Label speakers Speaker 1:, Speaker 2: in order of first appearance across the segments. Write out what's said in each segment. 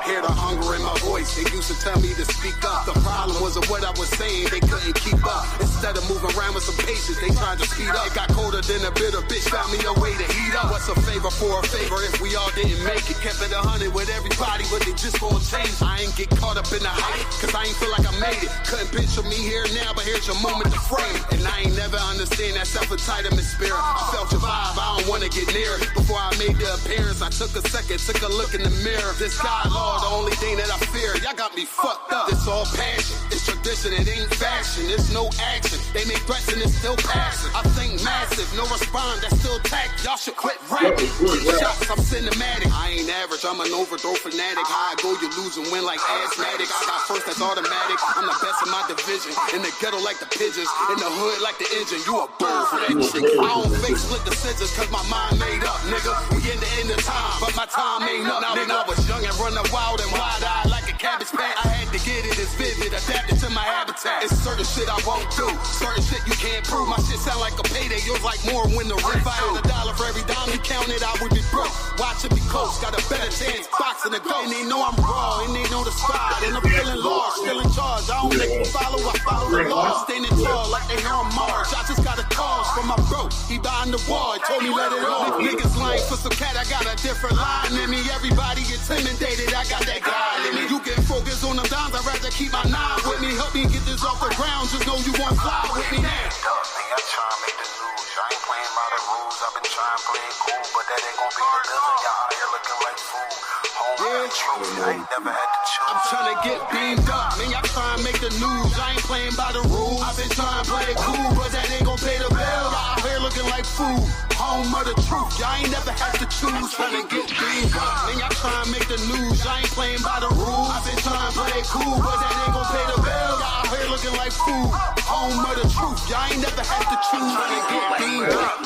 Speaker 1: Hear the hunger in my voice, they used to tell me to speak up. The problem wasn't what I was saying, they couldn't keep up. Instead of moving around with some patience, they tried to speed up. It got colder than a bitter bitch, found me a way to heat up. What's a favor for a favor if we all didn't make it? Kept it 100 with everybody, but they just won't change. I ain't get caught up in the hype, cause I ain't feel like I made it. Couldn't picture me here now, but here's your moment to frame it. And I ain't never understand that self-entitlement spirit. I felt your vibe, I don't wanna get near it. Before I made the appearance, I took a second, took a look in the mirror. This guy, Lord, the only thing that I fear. Y'all got me fucked up. It's all passion, it's tradition, it ain't fashion. It's no action, they make threats and it's still passive. I think massive, no respond, that's still tact. Y'all should quit rapping. Shots, I'm cinematic. I ain't average, I'm an overthrow fanatic. How I go, you lose and win like asthmatic. I got first, that's automatic. I'm the best in my division. In the ghetto like the pigeons, in the hood like the engine. You a bird for that shit. I don't fake split decisions cause my mind made up, nigga. We in the end of time, but my time ain't up. Now when I was young and running wild and wide-eyed like a cabbage patch, I had to get it as vivid, adapted to my habitat. It's certain shit I won't do, certain shit you can't prove. My shit sound like a payday, yours like more when the rent. If I had $1 for every dime you counted, I would be broke. Watch it be coach, got a better chance, boxing the goat. And they know I'm raw, and they know the spot, and I'm feeling large, still in charge. I don't make them follow, I follow the law. Standing tall like they hear a march. I just got a call from my bro, he behind the wall, he told me let it off. Niggas lying for some cat, I got a different line in me. Everybody intimidated, I got that guy in me. You can focus on them dimes, I'd rather keep my nine with me. Help me get this off the ground, just know you won't fly with me now.
Speaker 2: I try to make the news, I ain't playing by the rules. I've been trying to play it cool, but that ain't gonna be the business. Y'all out here looking like fool. Home yeah. Truth, I ain't never had to choose.
Speaker 1: I'm trying to get beamed up, man, y'all trying to make the news. I ain't playing by the rules. I've been trying to play it cool, but that ain't gonna pay the bill. Y'all out here looking like fool. Home of the truth, y'all ain't never had to choose. Trying to get beamed up, man, y'all trying to make the news. I ain't playing by the rules. I've been trying to play it cool, but that ain't gonna pay the bill. Y'all out here looking like fool. Home of the truth, y'all ain't never had to choose. Trying to get beamed up.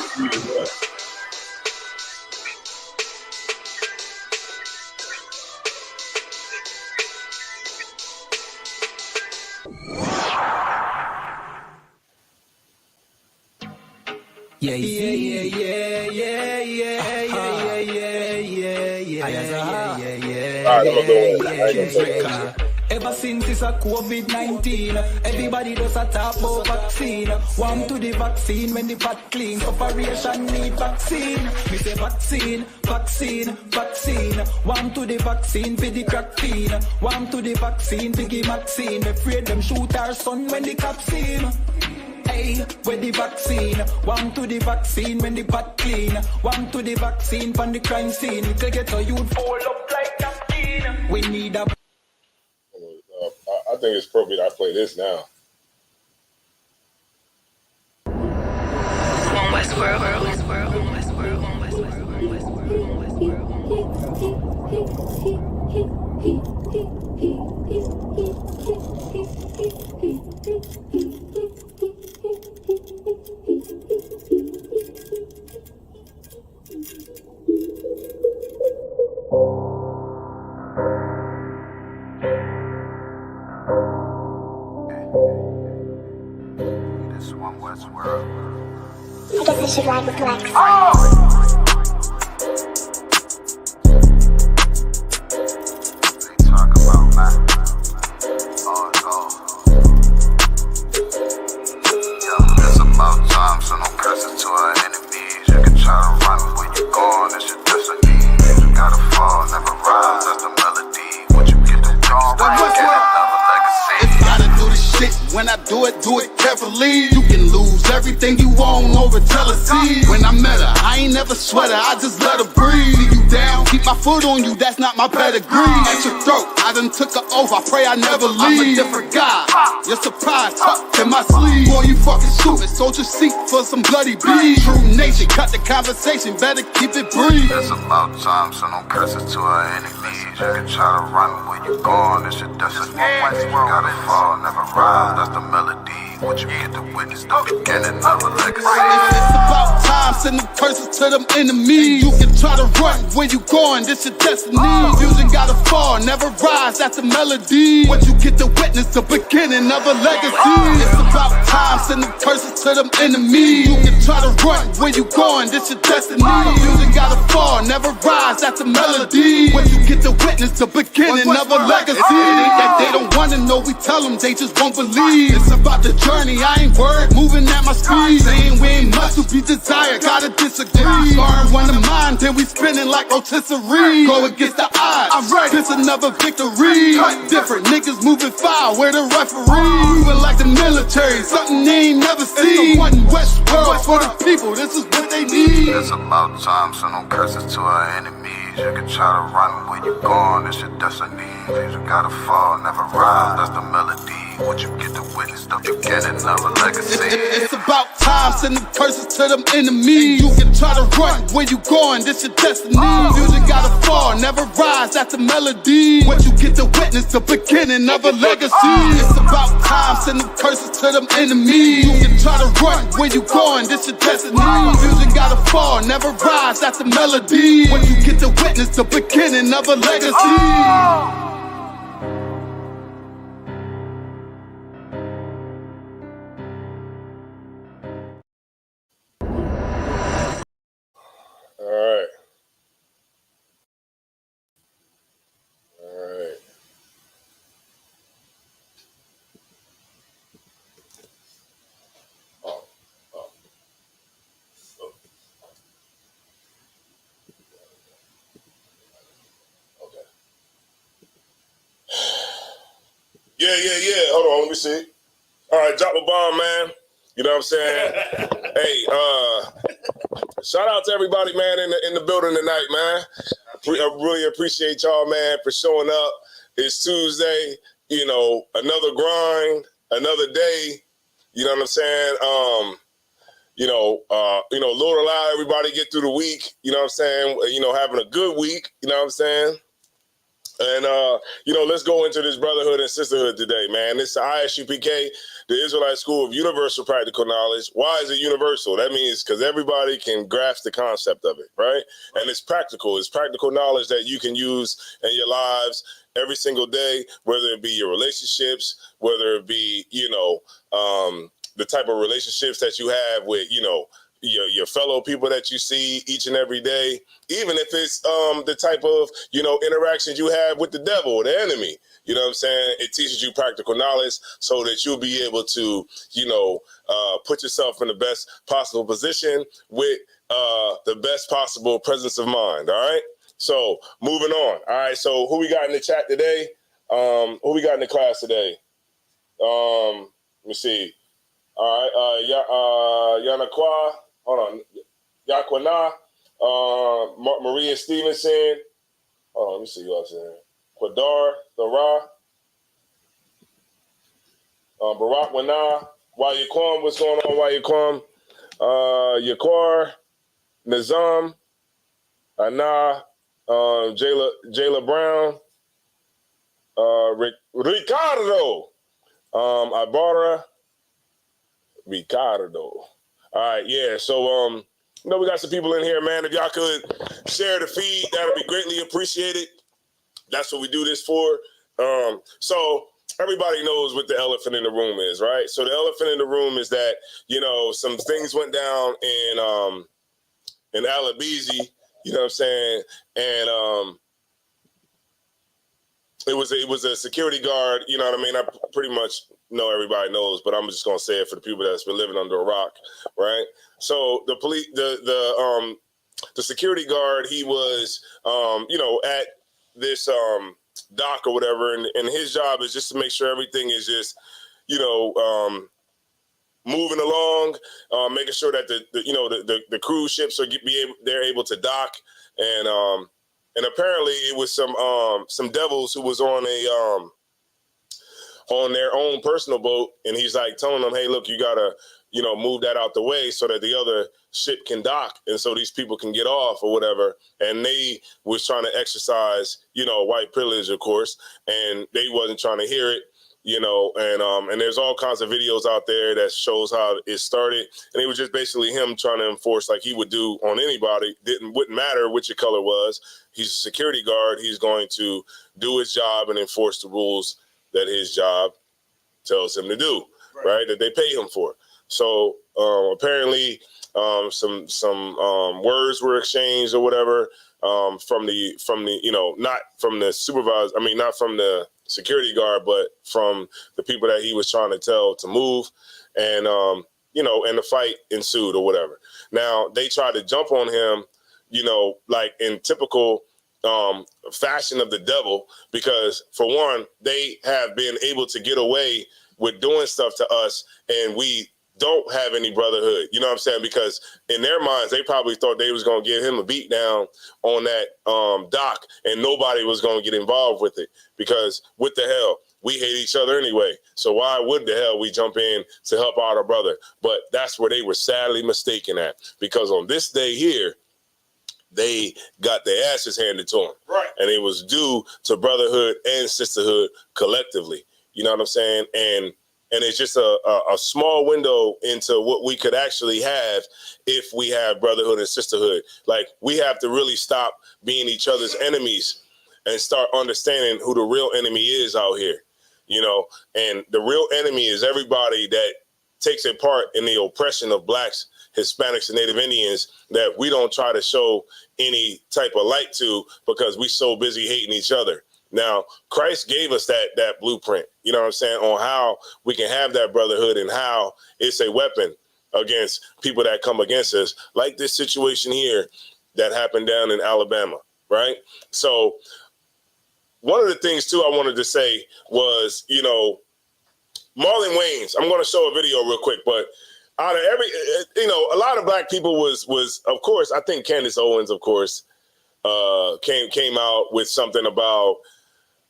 Speaker 3: Yeah, yeah, yeah, yeah, yeah, yeah, yeah, yeah, yeah. Ever since it's a COVID-19, everybody does a talk about vaccine. One to the vaccine when the pot clean. Operation need vaccine. We say vaccine, vaccine, vaccine. One to the vaccine for the crack fiend. One to the vaccine for the vaccine. Afraid them shoot our son when the cops see him. Hey, where the vaccine? One to the vaccine when the pot clean. One to the vaccine from the crime scene. We take it so you'd fall up like napkin. We need a...
Speaker 4: I think it's appropriate I play this now.
Speaker 5: One Westworld, Westworld, Westworld, Westworld,
Speaker 2: This one Westworld.
Speaker 6: I guess I should ride with Flex.
Speaker 2: They talk about man. Oh. Yo, it's about time, so no curses to our enemies. You can try to run where you going, it's your destiny. You gotta fall, never rise, that's the melody. Once you get the dawn right, get another legacy.
Speaker 1: If gotta do the shit, when I do it carefully. You can lose everything you own over jealousy. When I met her, I ain't never sweat her, I just let her breathe. See you down, keep my foot on you, that's not my pedigree. At your throat, I done took her oath, I pray I never leave. I'm a different guy, you're surprised, tucked in my sleeve. Boy, you fucking stupid, soldier seat for some bloody beef. True nation, cut the conversation, better keep it brief.
Speaker 2: It's about time, so no curses to our enemies. You can try to run where you going, it's your destiny. You gotta fall, never rise, that's the melody. What you get to witness the beginning of a legacy.
Speaker 1: It's about time, send them curses to them enemies. You can try to run, where you going, this your destiny. Music gotta fall, never rise, that's the melody. What you get to witness the beginning of a legacy. It's about time, send them curses to them enemies. You can try to run, where you going, this your destiny. Music gotta fall, never rise, that's the melody. What you get to witness the beginning of a legacy. That they don't wanna know, we tell them, they just won't believe. It's about the journey, I ain't worried, moving at my speed. Saying we ain't much to be desired, gotta disagree. Starting one of mine, then we spinning like rotisserie. Go against the odds, I'm ready, this another victory. Cut different, niggas moving foul, where the referee. Moving like the military, something they ain't never seen. One West world for the people, this is what they need.
Speaker 2: It's about time, so no curses to our enemies. You can try to run, where you going, it's your destiny. You gotta fall, never rise, that's the melody. What you get to witness the beginning of a legacy.
Speaker 1: It's about time, send them curses to them enemies. You can try to run, where you going, this your destiny. Music gotta fall, never rise, that's the melody. What you get to witness the beginning of a legacy. It's about time, send them curses to them enemies. You can try to run, where you going, this your destiny. Music gotta fall, never rise, that's the melody. What you get to witness the beginning of a legacy.
Speaker 4: All right. All right. Oh. Okay. Yeah. Hold on, let me see. All right, drop a bomb, man. You know what I'm saying? Hey, shout out to everybody, man, in the building tonight, man. I really appreciate y'all, man, for showing up. It's Tuesday, you know, another grind, another day. You know what I'm saying? Lord allow everybody get through the week. You know what I'm saying? You know, having a good week. You know what I'm saying? And, let's go into this brotherhood and sisterhood today, man. It's the ISUPK, the Israelite School of Universal Practical Knowledge. Why is it universal? That means because everybody can grasp the concept of it, right? And it's practical. It's practical knowledge that you can use in your lives every single day, whether it be your relationships, whether it be, the type of relationships that you have with, your fellow people that you see each and every day, even if it's the type of, interactions you have with the devil or the enemy. You know what I'm saying? It teaches you practical knowledge so that you'll be able to, put yourself in the best possible position with the best possible presence of mind. All right. So moving on. All right. So who we got in the chat today? Who we got in the class today? Let me see. All right. Yanakwa. Hold on. Yakwana. Maria Stevenson. Hold on. Let me see who else in there. Quadar. Thara. Barak Wana. Wayaquam. What's going on, Wayaquam? Yaquar. Nizam. Ana. Jayla Brown. Ricardo. Ibarra. Ricardo. All right, yeah. So, we got some people in here, man. If y'all could share the feed, that would be greatly appreciated. That's what we do this for. So everybody knows what the elephant in the room is, right? So the elephant in the room is that, some things went down in Alabese, you know what I'm saying? And it was a security guard, you know what I mean? I pretty much know everybody knows, but I'm just gonna say it for the people that's been living under a rock, right? So the police, the security guard, he was, at this dock or whatever, and his job is just to make sure everything is just, moving along, making sure that the cruise ships they're able to dock, and apparently it was some devils who was on their own personal boat, and he's like telling them, hey, look, you gotta, move that out the way so that the other ship can dock, and so these people can get off or whatever. And they was trying to exercise, white privilege, of course, and they wasn't trying to hear it. you know, and there's all kinds of videos out there that shows how it started, and it was just basically him trying to enforce, like he would do on anybody. Wouldn't matter which your color was. He's a security guard. He's going to do his job and enforce the rules that his job tells him to do, right? That they pay him for. So apparently some words were exchanged or whatever from the you know, not from the supervisor. I mean, not from the security guard, but from the people that he was trying to tell to move, and you know, and the fight ensued or whatever. Now they tried to jump on him, you know, like in typical fashion of the devil, because for one, they have been able to get away with doing stuff to us, and we don't have any brotherhood. You know what I'm saying? Because in their minds, they probably thought they was going to give him a beat down on that dock, and nobody was going to get involved with it, because what the hell? We hate each other anyway. So why would the hell we jump in to help out our brother? But that's where they were sadly mistaken at, because on this day here, they got their asses handed to them. Right. And it was due to brotherhood and sisterhood collectively. You know what I'm saying? And it's just a small window into what we could actually have if we have brotherhood and sisterhood. Like, we have to really stop being each other's enemies and start understanding who the real enemy is out here, you know? And the real enemy is everybody that takes a part in the oppression of blacks, Hispanics, and Native Indians that we don't try to show any type of light to, because we so busy hating each other. Now, Christ gave us that blueprint, you know what I'm saying, on how we can have that brotherhood and how it's a weapon against people that come against us, like this situation here that happened down in Alabama, right? So one of the things, too, I wanted to say was, you know, Marlon Wayans, I'm going to show a video real quick, but out of every, you know, a lot of black people was of course, I think Candace Owens, of course, came out with something about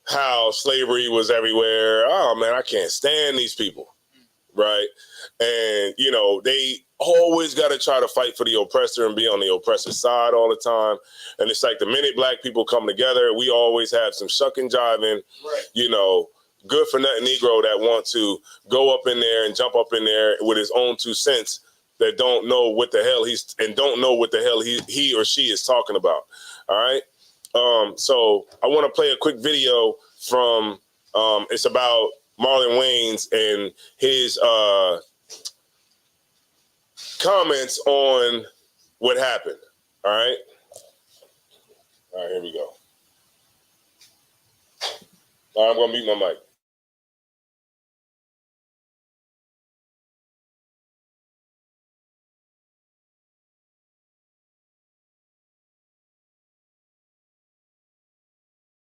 Speaker 4: how slavery was everywhere. Oh man, I can't stand these people, right? And you know, they always got to try to fight for the oppressor and be on the oppressor's side all the time. And it's like the minute black people come together, we always have some shucking jiving, right, you know, good for nothing Negro that want to go up in there and jump up in there with his own 2 cents, that don't know what the hell he or she is talking about. All right. So I want to play a quick video from, it's about Marlon Wayans and his comments on what happened. All right. All right, here we go. All right, I'm going to mute my mic.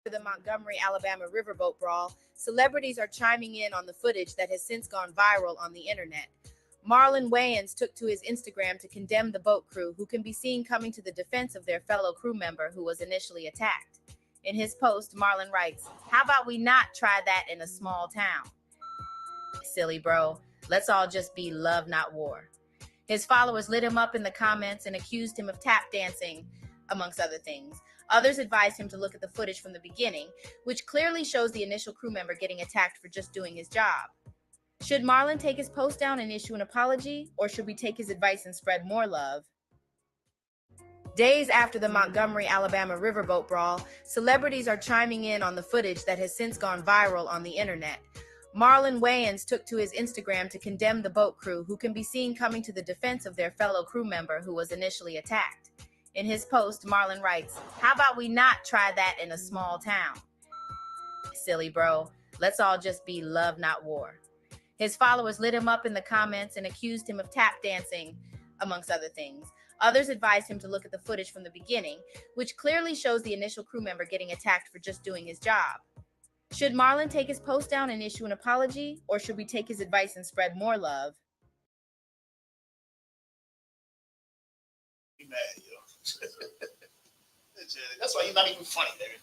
Speaker 7: The Montgomery, Alabama riverboat brawl, celebrities are chiming in on the footage that has since gone viral on the internet. Marlon Wayans took to his Instagram to condemn the boat crew, who can be seen coming to the defense of their fellow crew member who was initially attacked. In his post, Marlon writes, "How about we not try that in a small town? Silly bro, let's all just be love, not war." His followers lit him up in the comments and accused him of tap dancing, amongst other things. Others advised him to look at the footage from the beginning, which clearly shows the initial crew member getting attacked for just doing his job. Should Marlon take his post down and issue an apology, or should we take his advice and spread more love? Days after the Montgomery, Alabama riverboat brawl, celebrities are chiming in on the footage that has since gone viral on the internet. Marlon Wayans took to his Instagram to condemn the boat crew, who can be seen coming to the defense of their fellow crew member who was initially attacked. In his post, Marlon writes, "How about we not try that in a small town? Silly bro, let's all just be love, not war." His followers lit him up in the comments and accused him of tap dancing, amongst other things. Others advised him to look at the footage from the beginning, which clearly shows the initial crew member getting attacked for just doing his job. Should Marlon take his post down and issue an apology, or should we take his advice and spread more love?
Speaker 8: Mad, yo. That's why you're not even funny, David.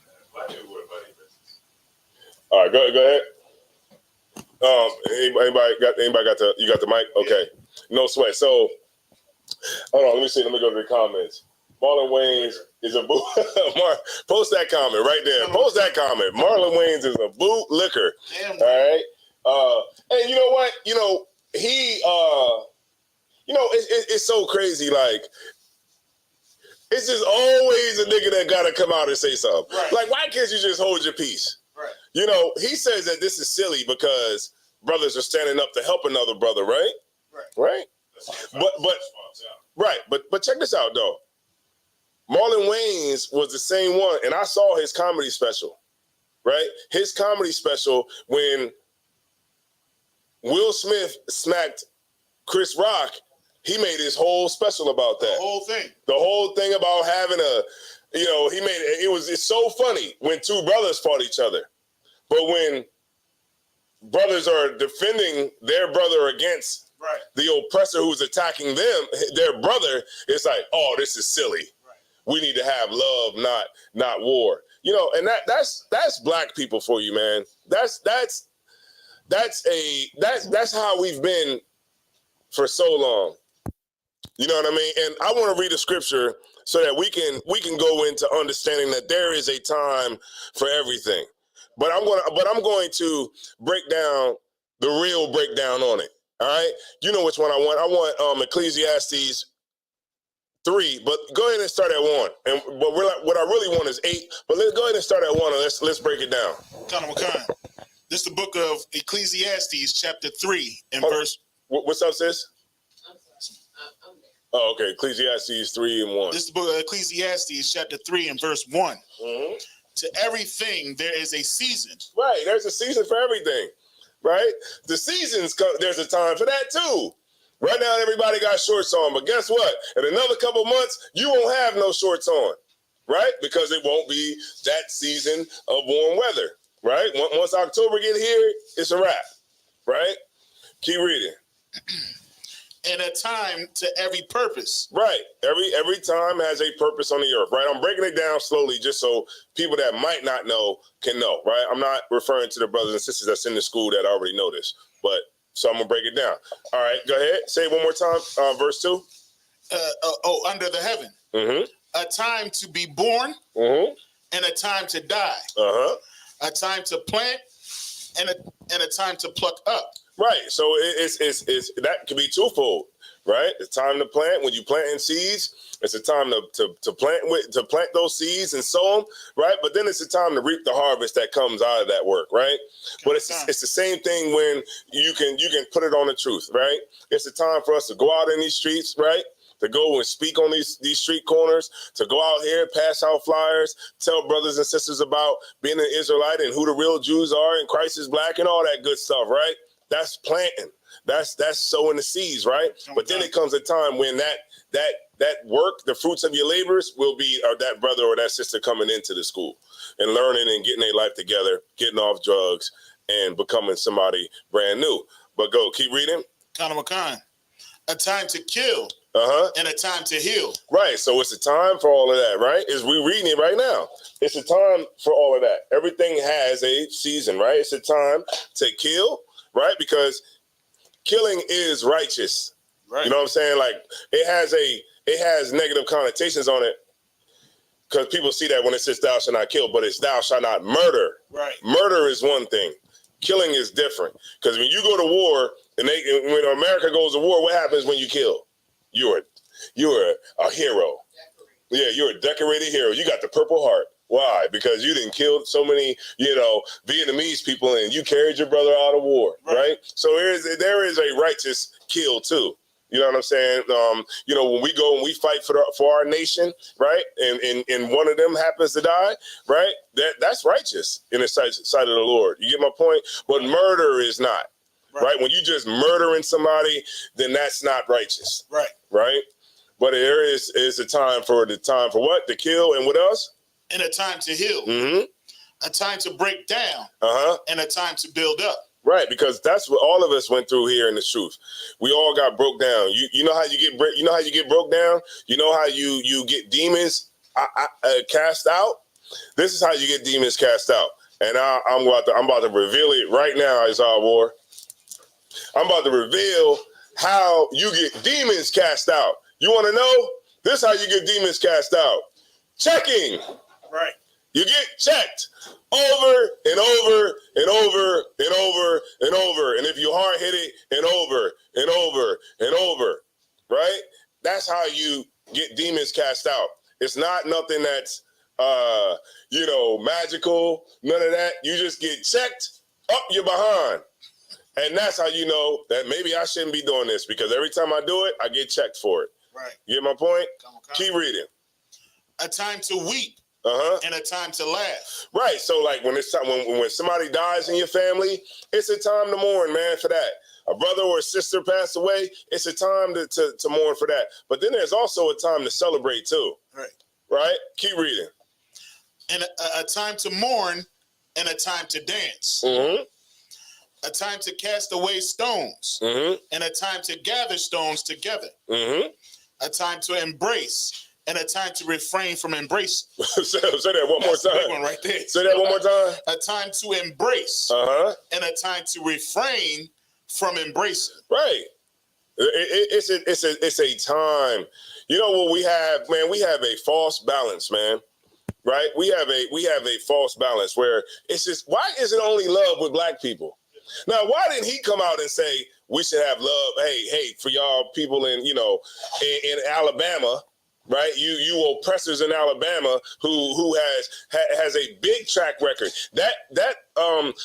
Speaker 4: All right, go ahead. Anybody got the mic? Okay, no sweat. So, hold on. Let me see. Let me go to the comments. Marlon Wayans is a boot. Post that comment right there. Post that comment. Marlon Wayans is a boot liquor. All right. And you know what? He it's so crazy. Like, it's just always a nigga that gotta come out and say something.
Speaker 8: Right.
Speaker 4: Like, why can't you just hold your peace?
Speaker 8: Right.
Speaker 4: He says that this is silly because brothers are standing up to help another brother, right? Right. But check this out though. Marlon Wayans was the same one, and I saw his comedy special, right? His comedy special when Will Smith smacked Chris Rock, he made his whole special about that. The whole thing about having it's so funny when two brothers fought each other. But when brothers are defending their brother against the oppressor who's attacking them, their brother, it's like, oh, this is silly. We need to have love, not war. And that's black people for you, man. That's how we've been for so long. You know what I mean? And I want to read a scripture so that we can go into understanding that there is a time for everything. But I'm going to break down the real breakdown on it. All right? You know which one I want. I want Ecclesiastes 3, but go ahead and start at 1. But what I really want is 8. But let's go ahead and start at 1 and let's break it down.
Speaker 8: This is the book of Ecclesiastes, chapter 3, and verse.
Speaker 4: What's up, sis? Oh, okay. Ecclesiastes 3 and 1.
Speaker 8: This is the book of Ecclesiastes, chapter 3, and verse 1.
Speaker 4: Mm-hmm.
Speaker 8: To everything there is a season.
Speaker 4: Right. There's a season for everything. Right. The seasons there's a time for that too. Right now, everybody got shorts on, but guess what? In another couple months, you won't have no shorts on, right? Because it won't be that season of warm weather, right? Once October get here, it's a wrap, right? Keep reading.
Speaker 8: And a time to every purpose.
Speaker 4: Right. Every time has a purpose on the earth, right? I'm breaking it down slowly just so people that might not know can know, right? I'm not referring to the brothers and sisters that's in the school that already know this, but so I'm going to break it down. All right, go ahead. Say it one more time. Verse 2.
Speaker 8: Under the heaven.
Speaker 4: Mm-hmm.
Speaker 8: A time to be born and a time to die.
Speaker 4: Uh-huh.
Speaker 8: A time to plant and a time to pluck up.
Speaker 4: Right. So it's that can be twofold, right? It's time to plant. When you planting seeds, it's a time to plant those seeds and sow them, right? But then it's a time to reap the harvest that comes out of that work, right? But it's the same thing when you can put it on the truth, right? It's a time for us to go out in these streets, right? To go and speak on these street corners, to go out here, pass out flyers, tell brothers and sisters about being an Israelite and who the real Jews are and Christ is black and all that good stuff, right? That's planting. That's sowing the seeds, right? But then it comes a time when that work, the fruits of your labors will be that brother or that sister coming into the school and learning and getting their life together, getting off drugs and becoming somebody brand new. But go, keep reading.
Speaker 8: A time to kill and a time to heal.
Speaker 4: Right. So it's a time for all of that, right? We reading it right now. It's a time for all of that. Everything has a season, right? It's a time to kill, right? Because killing is righteous. Right. You know what I'm saying? Like it has negative connotations on it because people see that when it says thou shalt not kill, but it's thou shalt not murder. Right. Murder is one thing. Killing is different. Because when you go to war and when America goes to war, what happens when you kill? You're a hero. Yeah, you're a decorated hero. You got the Purple Heart. Why? Because you didn't kill so many, Vietnamese people and you carried your brother out of war, right? So there is a righteous kill too. You know what I'm saying? When we go and we fight for our nation, right? And one of them happens to die, right? That's righteous in the sight of the Lord. You get my point? But murder is not, right? When you just murdering somebody, then that's not righteous, right? But there is a time for what? To kill and what else?
Speaker 8: And a time to heal.
Speaker 4: Mm-hmm.
Speaker 8: A time to break down. And a time to build up.
Speaker 4: Right, because that's what all of us went through here in the truth. We all got broke down. You know how you get broke down. You know how you get demons cast out. This is how you get demons cast out. And I'm about to reveal it right now, Isaiah War. I'm about to reveal how you get demons cast out. You want to know? This is how you get demons cast out. Checking.
Speaker 8: Right.
Speaker 4: You get checked over and over and over and over and over. And if you hard hit it, and over and over and over, right? That's how you get demons cast out. It's not nothing that's, magical, none of that. You just get checked up your behind. And that's how you know that maybe I shouldn't be doing this, because every time I do it, I get checked for it.
Speaker 8: Right.
Speaker 4: You get my point? Keep reading.
Speaker 8: A time to weep. And a time to laugh.
Speaker 4: Right. So like when it's time, when somebody dies in your family, it's a time to mourn, man, for that. A brother or a sister passed away, it's a time to mourn for that. But then there's also a time to celebrate too.
Speaker 8: Right.
Speaker 4: Right? Keep reading.
Speaker 8: And a time to mourn and a time to dance.
Speaker 4: Mm-hmm.
Speaker 8: A time to cast away stones.
Speaker 4: Mm-hmm.
Speaker 8: And a time to gather stones together.
Speaker 4: Mm-hmm.
Speaker 8: A time to embrace. And a time to refrain from embrace.
Speaker 4: Say that one more time.
Speaker 8: Big one right there.
Speaker 4: Say that one more time.
Speaker 8: A time to embrace. And a time to refrain from embracing.
Speaker 4: Right. It's a time. You know what we have, man? We have a false balance, man. Right? We have a false balance where it's just, why is it only love with black people? Now, why didn't he come out and say we should have love? Hey, for y'all people in Alabama. Right, you oppressors in Alabama who has a big track record. That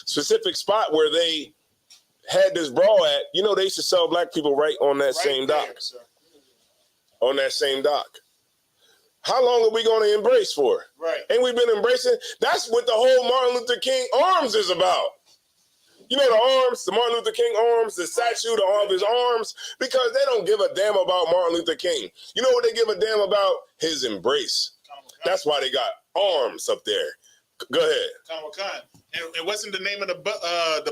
Speaker 4: specific spot where they had this brawl at, they used to sell black people right on that same dock. Sir. On that same dock. How long are we going to embrace for?
Speaker 8: Right.
Speaker 4: Ain't we been embracing? That's what the whole Martin Luther King arms is about. You know, the arms, the Martin Luther King arms, the statue of his arms, because they don't give a damn about Martin Luther King. You know what they give a damn about? His embrace. That's why they got arms up there. Go ahead.
Speaker 8: And it wasn't the name of the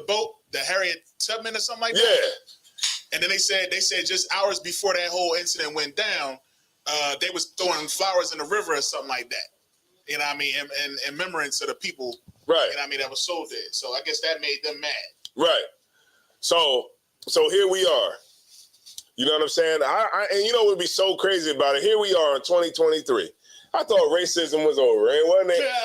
Speaker 8: boat, the Harriet Tubman or something like that?
Speaker 4: Yeah.
Speaker 8: And then they said just hours before that whole incident went down, they was throwing flowers in the river or something like that. You know what I mean? In remembrance of the people.
Speaker 4: Right.
Speaker 8: You know what I mean? That was sold there. So I guess that made them mad.
Speaker 4: Right. So here we are. You know what I'm saying? And you know what would be so crazy about it? Here we are in 2023. I thought racism was over, and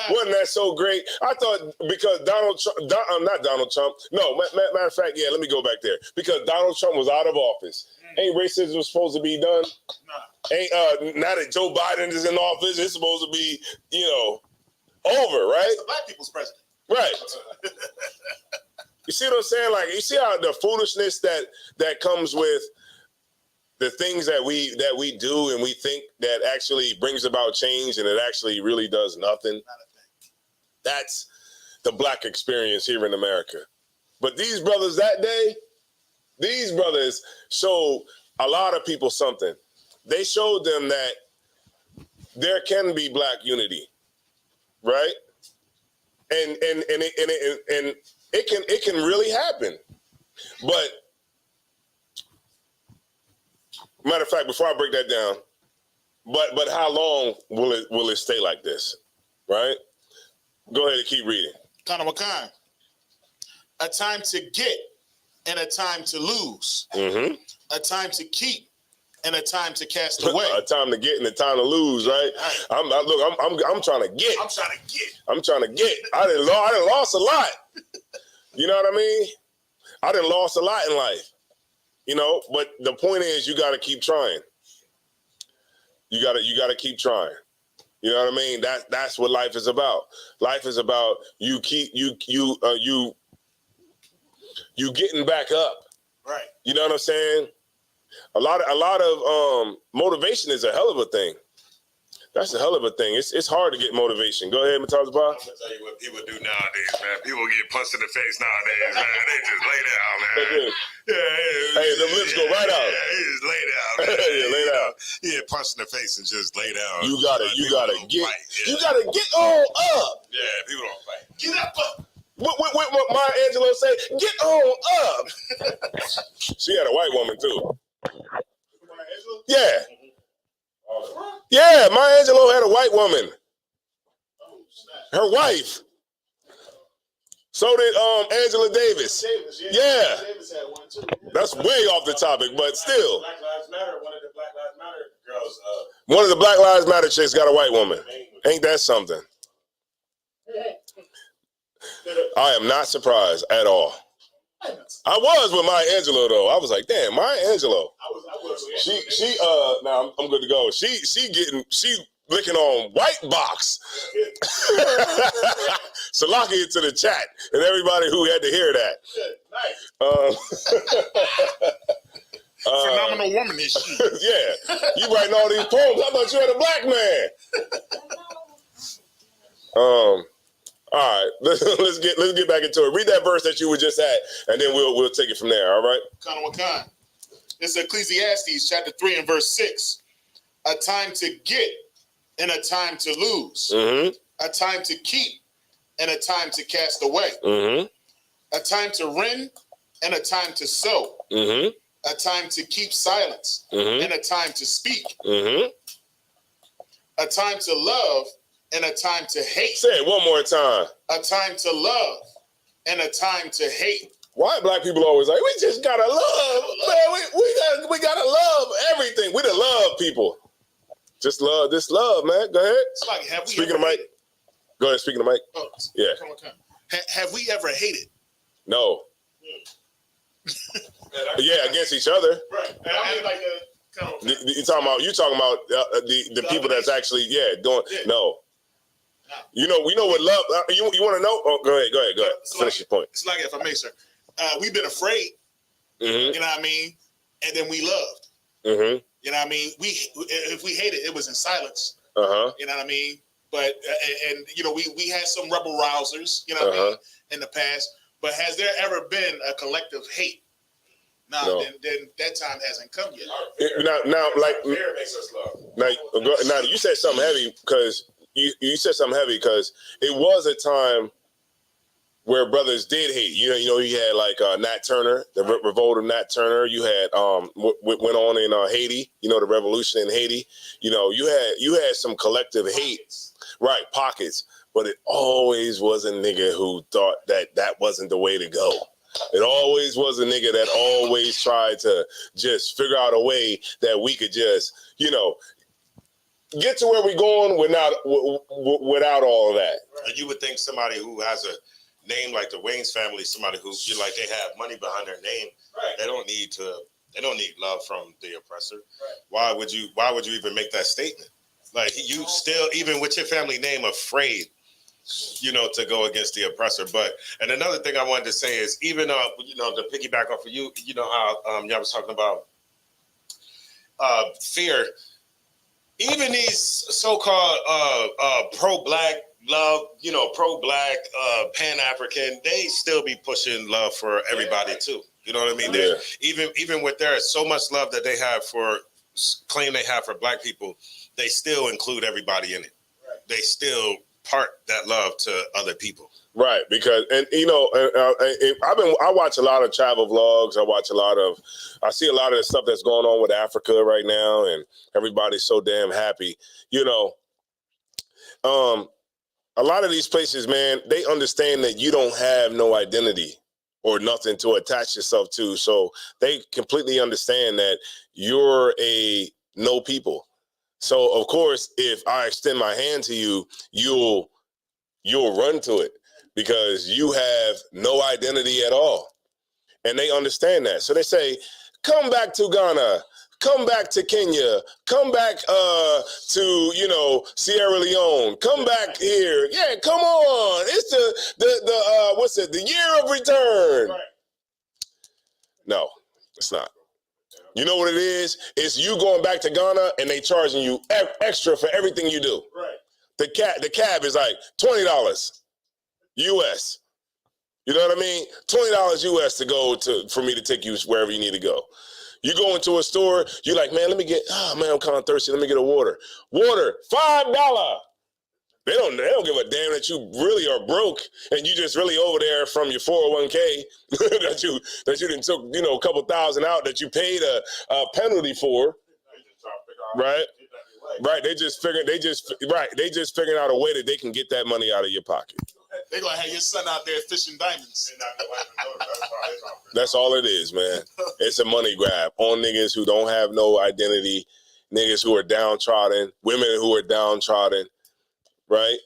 Speaker 4: wasn't that so great? I thought because not Donald Trump. No, matter of fact, yeah, let me go back there. Because Donald Trump was out of office. Ain't racism supposed to be done?
Speaker 8: Nah.
Speaker 4: Ain't now that Joe Biden is in office, it's supposed to be, over, right?
Speaker 8: It's the black people's president.
Speaker 4: Right. You see what I'm saying? Like, you see how the foolishness that comes with the things that we do and we think that actually brings about change, and it actually really does nothing. That's the black experience here in America. But these brothers that day, these brothers showed a lot of people something. They showed them that there can be black unity, right? And it can really happen. But matter of fact, before I break that down, but how long will it stay like this? Right? Go ahead and keep reading.
Speaker 8: Wakan. A time to get and a time to lose.
Speaker 4: Mm-hmm.
Speaker 8: A time to keep and a time to cast away.
Speaker 4: A time to get and a time to lose, right? I'm trying to get. I'm trying to get. I done lost a lot. You know what I mean? I done lost a lot in life. But the point is, you got to keep trying. You got to keep trying. You know what I mean? That's what life is about. Life is about you getting back up.
Speaker 8: Right.
Speaker 4: You know what I'm saying? A lot of motivation is a hell of a thing. That's a hell of a thing. It's hard to get motivation. Go ahead, Matazba.
Speaker 9: I'm gonna tell you what people do nowadays, man. People get punched in the face nowadays, man. They just lay down, man.
Speaker 4: Hey, the lips go right out.
Speaker 9: Yeah, they just lay down, man.
Speaker 4: Yeah, lay down.
Speaker 9: Yeah, punch in the face and just lay down.
Speaker 4: You gotta get on up.
Speaker 9: Yeah, people don't fight.
Speaker 8: Get up.
Speaker 4: What Maya Angelou say? Get on up. She had a white woman too. Yeah. Yeah, Maya Angelou had a white woman. Her wife. So did Angela Davis. Yeah.
Speaker 8: Davis had one too.
Speaker 4: That's way off the topic, but still.
Speaker 8: Black Lives Matter, one of the Black Lives Matter girls.
Speaker 4: One of the Black Lives Matter chicks got a white woman. Ain't that something? I am not surprised at all. I was with Maya Angelou though. I was like, damn, Maya Angelou. She now I'm good to go. She licking on white box. Salaki into the chat and everybody who had to hear that.
Speaker 8: Phenomenal woman is she.
Speaker 4: Yeah, you writing all these poems. I thought you had a black man. All right, let's get back into it. Read that verse that you were just at, and then we'll take it from there. All right.
Speaker 8: Wakan. It's Ecclesiastes chapter 3 and verse 6. A time to get and a time to lose.
Speaker 4: Mm-hmm.
Speaker 8: A time to keep and a time to cast away.
Speaker 4: Mm-hmm.
Speaker 8: A time to rend and a time to sow.
Speaker 4: Mm-hmm.
Speaker 8: A time to keep silence and a time to speak.
Speaker 4: Mm-hmm.
Speaker 8: A time to love and a time to hate.
Speaker 4: Say it one more time.
Speaker 8: A time to love and a time to hate.
Speaker 4: Why black people always like, we just gotta love, man. We gotta love everything. We the love people. Just love this love, man. Go ahead.
Speaker 8: It's like, have we
Speaker 4: speaking of Mike. Go ahead, speaking of Mike.
Speaker 8: Oh,
Speaker 4: yeah.
Speaker 8: Come on. Have we ever hated?
Speaker 4: No. Yeah, against each other.
Speaker 8: Right. And I mean, like
Speaker 4: you talking about the people that's actually doing. No. You know, we know what love. You want to know? Oh, go ahead. Finish your point.
Speaker 8: It's like, if I may, sir, we've been afraid.
Speaker 4: Mm-hmm.
Speaker 8: You know what I mean? And then we loved.
Speaker 4: Mm-hmm.
Speaker 8: You know what I mean? If we hated, it was in silence.
Speaker 4: Uh-huh.
Speaker 8: You know what I mean? But and you know, we had some rebel rousers. You know what I mean, in the past. But has there ever been a collective hate? No. Then that time hasn't come yet.
Speaker 4: Now, like
Speaker 9: fear makes us love.
Speaker 4: Now, you said something heavy because you said something heavy because it was a time where brothers did hate. You know, you had like Nat Turner, the revolt of Nat Turner. You had what went on in Haiti. You know, the revolution in Haiti. You know, you had some collective hate, right? Pockets, but it always was a nigga who thought that wasn't the way to go. It always was a nigga that always tried to just figure out a way that we could just, you know, get to where we're going without all of that.
Speaker 9: And you would think somebody who has a name like the Wayne's family, somebody who feel like they have money behind their name, right. They don't need love from the oppressor. Right. Why would you even make that statement? Like, you still, even with your family name, afraid, you know, to go against the oppressor. And another thing I wanted to say is, even you know, to piggyback off of you know how y'all was talking about fear. Even these so-called pro-black love, you know, pro-black Pan-African, they still be pushing love for everybody too. You know what I mean? Yeah. Even with their so much love that they have claim they have for black people, they still include everybody in it. Right. They still part that love to other people.
Speaker 4: Right, because, and you know, I watch a lot of travel vlogs. I see a lot of the stuff that's going on with Africa right now, and everybody's so damn happy. You know, a lot of these places, man, they understand that you don't have no identity or nothing to attach yourself to, so they completely understand that you're a no people. So of course, if I extend my hand to you, you'll run to it, because you have no identity at all. And they understand that. So they say, come back to Ghana, come back to Kenya, come back to, you know, Sierra Leone, come back here. Yeah, come on. It's the year of return. Right. No, it's not. You know what it is? It's you going back to Ghana and they charging you extra for everything you do. Right. The cab is like $20 US. You know what I mean? $20 US for me to take you wherever you need to go. You go into a store, you're like, man, I'm kind of thirsty. Let me get a water. Water, $5. They don't give a damn that you really are broke and you just really over there from your 401k that you didn't took, you know, a couple thousand out that you paid a penalty for. Right. Right. They just figuring out a way that they can get that money out of your pocket.
Speaker 8: They're gonna have your son out there fishing diamonds.
Speaker 4: That's all it is, man. It's a money grab on niggas who don't have no identity, niggas who are downtrodden, women who are downtrodden, right?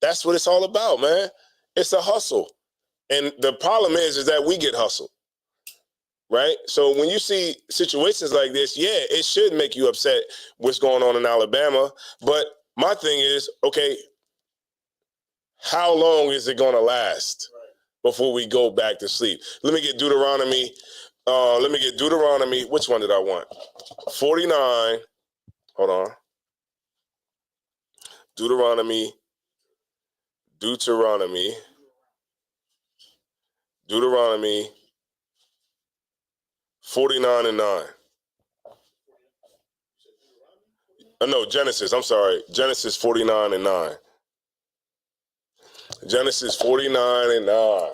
Speaker 4: That's what it's all about, man. It's a hustle. And the problem is that we get hustled, right? So when you see situations like this, yeah, it should make you upset what's going on in Alabama. But my thing is, okay, how long is it going to last before we go back to sleep? Let me get Deuteronomy. Which one did I want? 49. Hold on. Deuteronomy 49 and 9. No, Genesis. I'm sorry. Genesis 49 and 9. Genesis 49 and 9.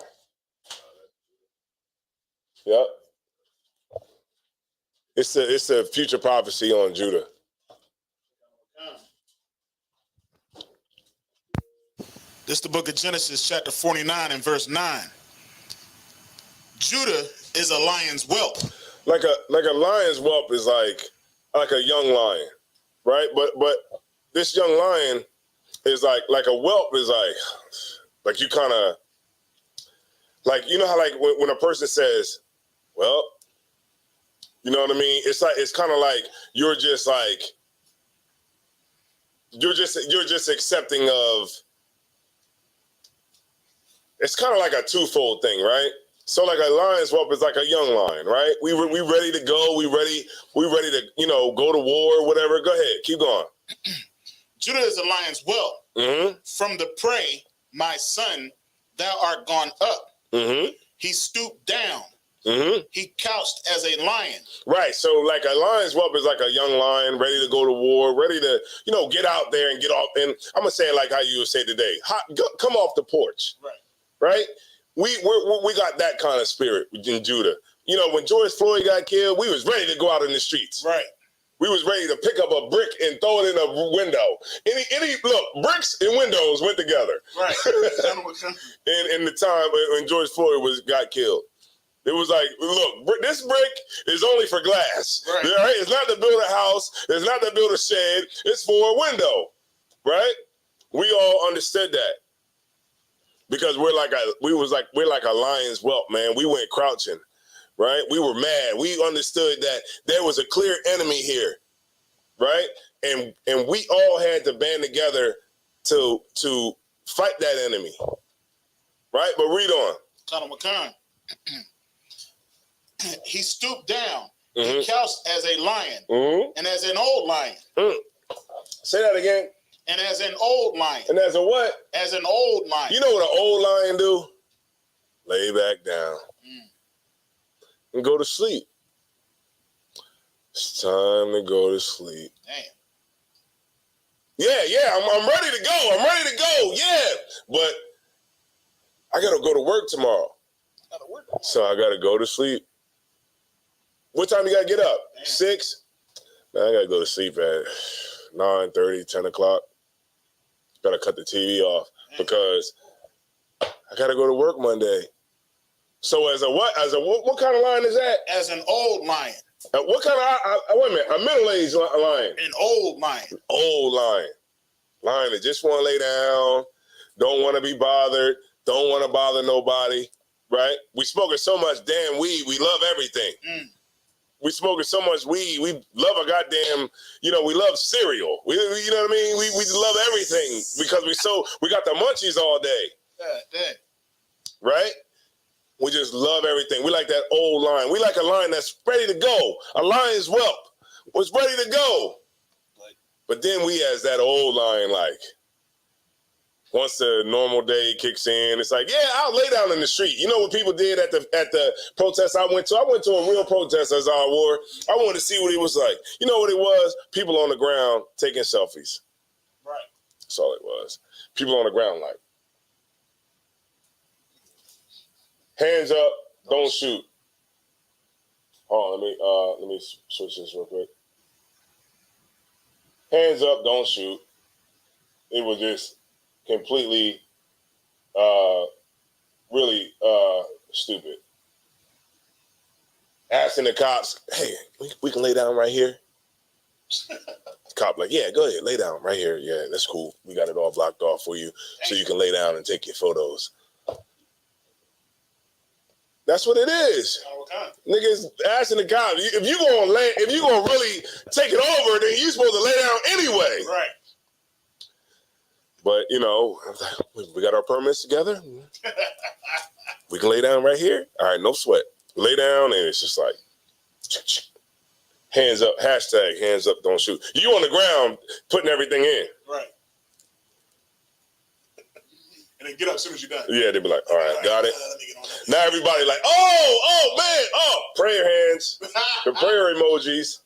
Speaker 4: Yep. It's a future prophecy on Judah.
Speaker 8: This is the book of Genesis, chapter 49 and verse 9. Judah is a lion's whelp.
Speaker 4: Like a lion's whelp is like a young lion, right? But this young lion is like a whelp is like you kind of like, you know how like when a person says, well, you know what I mean? It's kind of like you're just accepting of. It's kind of like a twofold thing, right? So like a lion's whelp is like a young lion, right? We ready to go. We ready to, go to war or whatever. Go ahead. Keep going.
Speaker 8: Judah is a lion's whelp.
Speaker 4: Mm-hmm.
Speaker 8: From the prey, my son, thou art gone up.
Speaker 4: Mm-hmm.
Speaker 8: He stooped down.
Speaker 4: Mm-hmm.
Speaker 8: He couched as a lion.
Speaker 4: Right. So like a lion's whelp is like a young lion ready to go to war, ready to, get out there and get off. And I'm going to say it like how you would say today. Come off the porch.
Speaker 8: Right.
Speaker 4: Right? We got that kind of spirit in Judah. When George Floyd got killed, we was ready to go out in the streets.
Speaker 8: Right.
Speaker 4: We was ready to pick up a brick and throw it in a window. Look, bricks and windows went together.
Speaker 8: Right.
Speaker 4: in the time when George Floyd got killed. It was like, look, this brick is only for glass.
Speaker 8: Right.
Speaker 4: Right? It's not to build a house. It's not to build a shed. It's for a window. Right? We all understood that. Because we're like a lion's whelp, man. We went crouching, right? We were mad. We understood that there was a clear enemy here, right? And we all had to band together to fight that enemy, right? But read on.
Speaker 8: He stooped down.
Speaker 4: Mm-hmm.
Speaker 8: He couched as a lion,
Speaker 4: mm-hmm.
Speaker 8: and as an old lion.
Speaker 4: Mm. Say that again.
Speaker 8: And as an old lion.
Speaker 4: And as a what?
Speaker 8: As an old lion.
Speaker 4: You know what an old lion do? Lay back down and go to sleep. It's time to go to sleep.
Speaker 8: Damn.
Speaker 4: Yeah, I'm ready to go. Yeah, but I gotta go to work tomorrow. So I gotta go to sleep. What time you gotta get up? Damn. 6? Man, I gotta go to sleep at 9:30, 10 o'clock. Gotta cut the TV off because I gotta go to work Monday. So as a what kind of lion is that?
Speaker 8: As an old lion.
Speaker 4: What kind of, wait a minute, a middle-aged lion?
Speaker 8: An old lion.
Speaker 4: Old lion. Lion that just want to lay down, don't want to be bothered, don't want to bother nobody, right? We smoking so much damn weed, we love everything. We smoking so much weed, we love a goddamn, we love cereal. You know what I mean? We love everything because we got the munchies all day. Right? We just love everything. We like that old lion. We like a lion that's ready to go. A lion's whelp was ready to go. But then we as that old lion, like, once the normal day kicks in, it's like, yeah, I'll lay down in the street. You know what people did at the protest I went to? I went to a real protest as I wore. I wanted to see what it was like. You know what it was? People on the ground taking selfies.
Speaker 8: Right.
Speaker 4: That's all it was. People on the ground like, hands up, don't shoot. Hold on, let me switch this real quick. Hands up, don't shoot. It was just completely, really stupid. Asking the cops, hey, we can lay down right here? Cop like, yeah, go ahead, lay down right here. Yeah, that's cool. We got it all blocked off for you so you can lay down and take your photos. That's what it is. Niggas asking the cops. If you gonna really take it over, then you supposed to lay down anyway.
Speaker 8: Right.
Speaker 4: But we got our permits together. We can lay down right here. All right, no sweat. Lay down, and it's just like hands up. Hashtag hands up. Don't shoot. You on the ground putting everything in.
Speaker 8: Right. And then get up as soon as you're done.
Speaker 4: Yeah, they be like, all right, got it. Now everybody like, oh, man, prayer hands, the prayer emojis.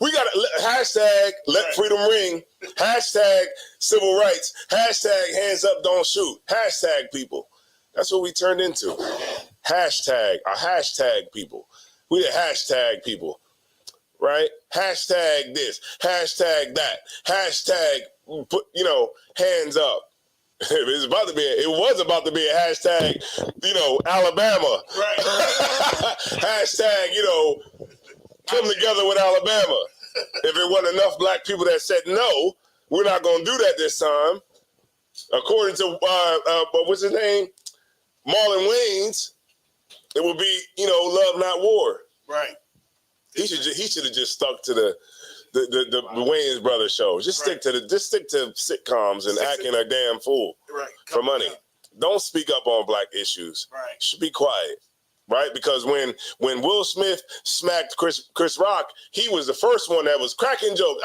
Speaker 4: We got hashtag let freedom ring, hashtag civil rights, hashtag hands up, don't shoot, hashtag people. That's what we turned into. Hashtag people. We the hashtag people, right? Hashtag this, hashtag that, hashtag, hands up. It was about to be a hashtag, Alabama. Right. Hashtag, come together with Alabama. If it wasn't enough black people that said no, we're not going to do that this time. According to what's his name, Marlon Wayans, it would be love not war.
Speaker 8: Right.
Speaker 4: He should have just stuck to the Wayans Brothers show. Just stick to sitcoms and acting a damn fool for money. Don't speak up on black issues. Right. Should be quiet. Right? Because when Will Smith smacked Chris Rock, he was the first one that was cracking jokes.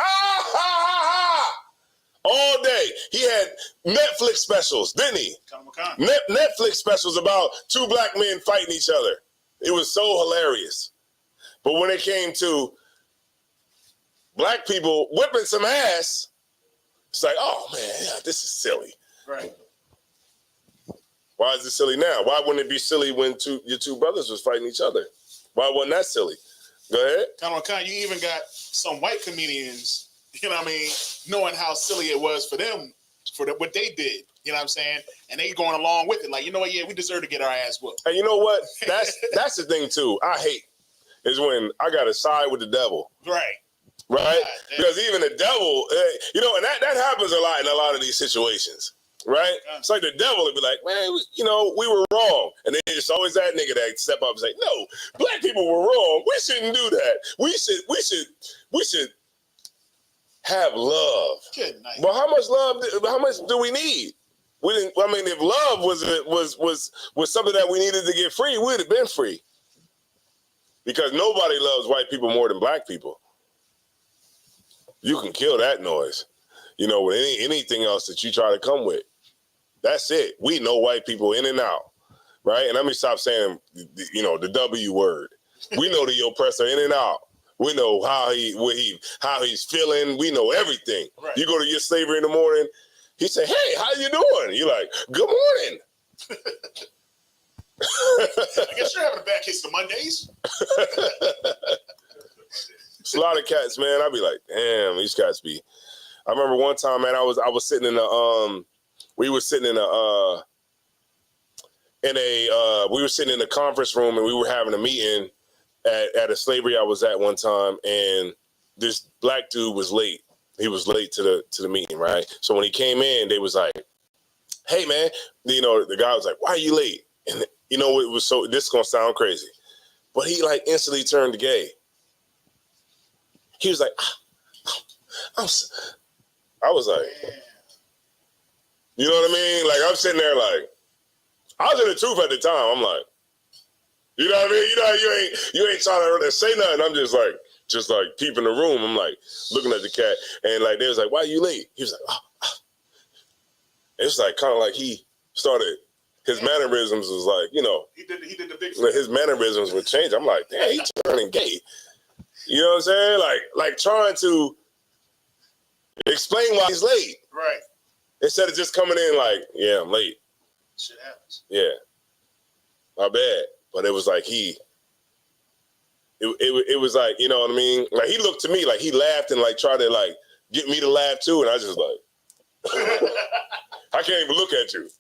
Speaker 4: All day. He had Netflix specials, didn't he? Netflix specials about two black men fighting each other. It was so hilarious. But when it came to black people whipping some ass, it's like, oh man, this is silly.
Speaker 8: Right.
Speaker 4: Why is it silly now? Why wouldn't it be silly when your two brothers was fighting each other? Why wasn't that silly? Go ahead.
Speaker 8: You even got some white comedians, knowing how silly it was for them, what they did. You know what I'm saying? And they going along with it. Like, yeah, we deserve to get our ass whooped.
Speaker 4: And you know what? That's the thing too. I hate is when I got to side with the devil.
Speaker 8: Right.
Speaker 4: Right? Because even the devil, and that happens a lot in a lot of these situations. Right? It's like the devil would be like, man, we were wrong. And then it's always that nigga that step up and say, no, black people were wrong. We shouldn't do that. We should have love.
Speaker 8: Good night.
Speaker 4: Well, how much do we need? If love was something that we needed to get free, we'd have been free. Because nobody loves white people more than black people. You can kill that noise, with anything else that you try to come with. That's it. We know white people in and out, right? And let me stop saying, the W word. We know the oppressor in and out. We know how he's feeling. We know everything. Right. You go to your slavery in the morning. He say, "Hey, how you doing?" You're like, "Good morning."
Speaker 8: I guess you're having a bad case of Mondays.
Speaker 4: It's a lot of cats, man. I'd be like, damn, these cats be. I remember one time, man, I was sitting in we were sitting in a conference room, and we were having a meeting at a slavery I was at one time, and this black dude was late. He was late to the meeting, right? So when he came in, they was like, "Hey, man," the guy was like, "Why are you late?" And it was so. This is gonna sound crazy, but he like instantly turned gay. He was like, I was like, you know what I mean? Like, I'm sitting there like, I was in the truth at the time. I'm like, you know what I mean? You ain't trying to say nothing. I'm just like peeping the room. I'm like looking at the cat, and like they was like, "Why are you late?" He was like, oh. It's like kind of like he started. His mannerisms was like,
Speaker 8: he did the big.
Speaker 4: His mannerisms would change. I'm like, damn, he's turning gay. You know what I'm saying? Like trying to explain why he's late.
Speaker 8: Right.
Speaker 4: Instead of just coming in like, yeah, I'm late.
Speaker 8: Shit happens.
Speaker 4: Yeah. My bad. But it was like it was like, you know what I mean? Like he looked to me like he laughed and like tried to like get me to laugh too. And I just like, I can't even look at you.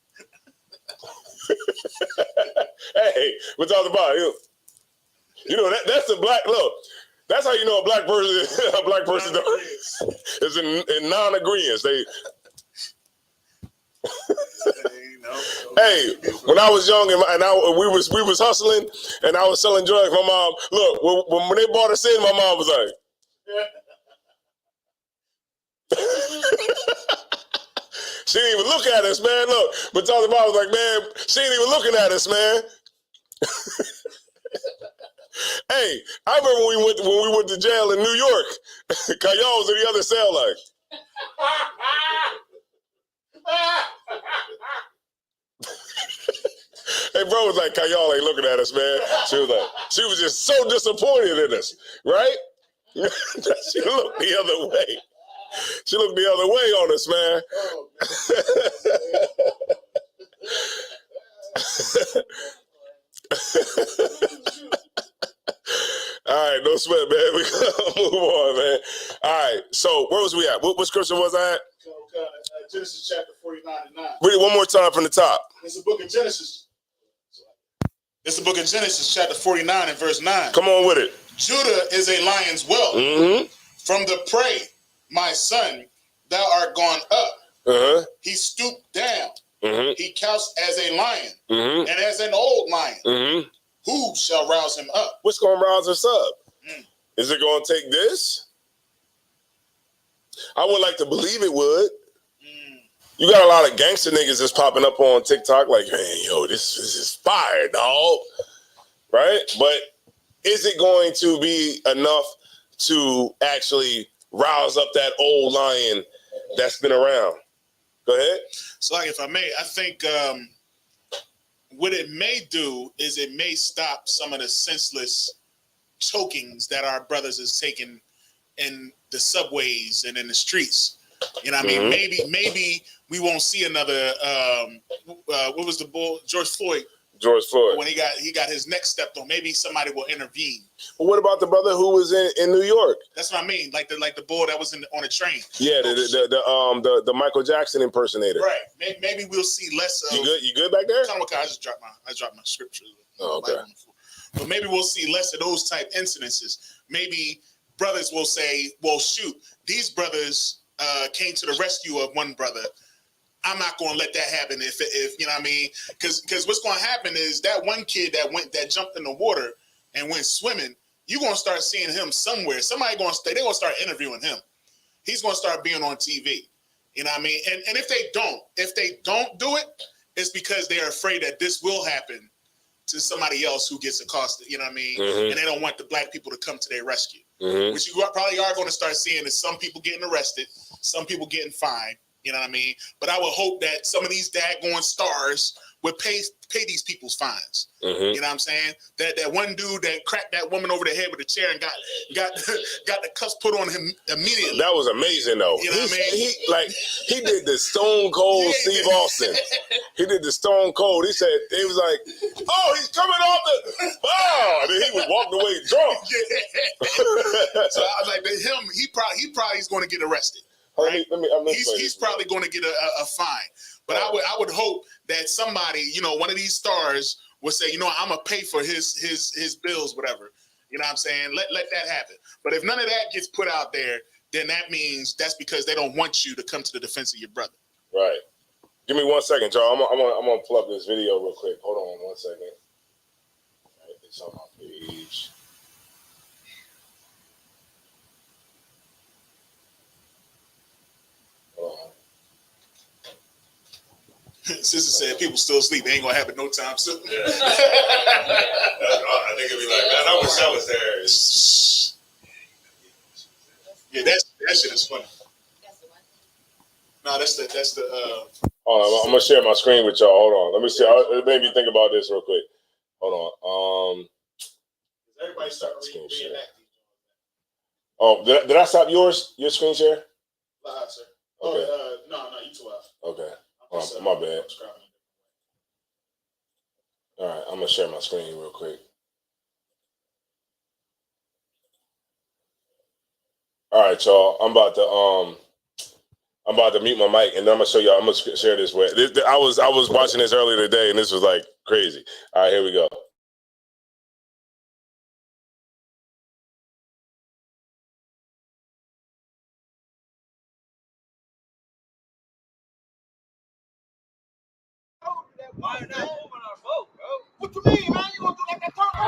Speaker 4: Hey, we're talking about you. That's a black look. That's how you know a black person is in non-agreement. Hey, when I was young and we was hustling and I was selling drugs, my mom, look, when they brought us in, my mom was like, she didn't even look at us, man. Look, but Tony mom was like, man, she ain't even looking at us, man. Hey, I remember when we went to jail in New York. Kayal was in the other cell, like. Hey, bro was like, Kayal ain't looking at us, man. She was just so disappointed in us, right? She looked the other way. She looked the other way on us, man. All right, no sweat, man. We gotta move on, man. All right, so where was we at? What scripture was I at?
Speaker 8: Genesis chapter 49 and 9.
Speaker 4: Read it one more time from the top.
Speaker 8: It's the book of Genesis. It's the book of Genesis chapter 49 and verse 9.
Speaker 4: Come on with it.
Speaker 8: Judah is a lion's whelp.
Speaker 4: Mm-hmm.
Speaker 8: From the prey, my son, thou art gone up.
Speaker 4: Uh-huh.
Speaker 8: He stooped down.
Speaker 4: Mm-hmm.
Speaker 8: He couched as a lion,
Speaker 4: mm-hmm.
Speaker 8: and as an old lion.
Speaker 4: Mm-hmm.
Speaker 8: Who shall rouse him up?
Speaker 4: What's going to rouse us up? Is it going to take this? I would like to believe it would. You got a lot of gangster niggas that's popping up on TikTok like, man, yo, this is fire, dog. Right? But is it going to be enough to actually rouse up that old lion that's been around? Go ahead.
Speaker 8: So, like, if I may, I think what it may do is it may stop some of the senseless chokings that our brothers is taking in the subways and in the streets. You know what I mean? Maybe we won't see another, what was the bull? George Floyd. When he got his neck stepped on, maybe somebody will intervene.
Speaker 4: Well, what about the brother who was in New York?
Speaker 8: That's what I mean, like the bull that was on a train.
Speaker 4: Yeah, the Michael Jackson impersonator.
Speaker 8: Right. Maybe we'll see less of.
Speaker 4: You good back there?
Speaker 8: I just dropped my scripture.
Speaker 4: Oh, okay.
Speaker 8: But maybe we'll see less of those type incidences. Maybe brothers will say, "Well, shoot, these brothers came to the rescue of one brother. I'm not going to let that happen if you know what I mean, because what's going to happen is that one kid that jumped in the water and went swimming, you're going to start seeing him somewhere. They're going to start interviewing him. He's going to start being on TV. You know what I mean? And if they don't do it, it's because they're afraid that this will happen to somebody else who gets accosted. You know what I mean? And they don't want the black people to come to their rescue. Which you probably are going to start seeing is some people getting arrested, some people getting fined. You know what I mean? But I would hope that some of these daggone stars would pay these people's fines. You know what I'm saying? That one dude that cracked that woman over the head with a chair and got the cuffs put on him immediately.
Speaker 4: That was amazing though.
Speaker 8: You know what I mean?
Speaker 4: He did the Stone Cold Steve Austin. He did the Stone Cold. He said he was like, "Oh, he's coming off the and then he was walking away drunk."
Speaker 8: So I was like, he probably is going to get arrested.
Speaker 4: Right?
Speaker 8: He's probably going to get a fine. But I would hope that somebody, one of these stars would say, I'm gonna pay for his bills, whatever. You know what I'm saying? Let that happen. But if none of that gets put out there, then that means that's because they don't want you to come to the defense of your brother.
Speaker 4: Right. Give me 1 second, y'all. I'm gonna pull up this video real quick. Hold on 1 second. All right, it's on my page.
Speaker 8: Sister said people still sleep. They ain't gonna happen no time soon.
Speaker 9: Yeah. I think it'd be like, man, I wish I was there.
Speaker 8: Yeah, that shit is funny. That's the one. No, that's the.
Speaker 4: Hold on, I'm gonna share my screen with y'all. Hold on, let me see. It made me think about this real quick. Hold on.
Speaker 8: Everybody start screen share.
Speaker 4: Oh, did I stop your screen share?
Speaker 8: Live, sir.
Speaker 4: Okay.
Speaker 8: No, you too loud.
Speaker 4: Okay. My bad. All right, I'm gonna share my screen real quick. All right, y'all. I'm about to mute my mic, and then I'm gonna show y'all. I'm gonna share this way. I was watching this earlier today, and this was like crazy. All right, here we go.
Speaker 1: Why are they moving our boat, bro? What you mean, man? You gonna do like that turtle?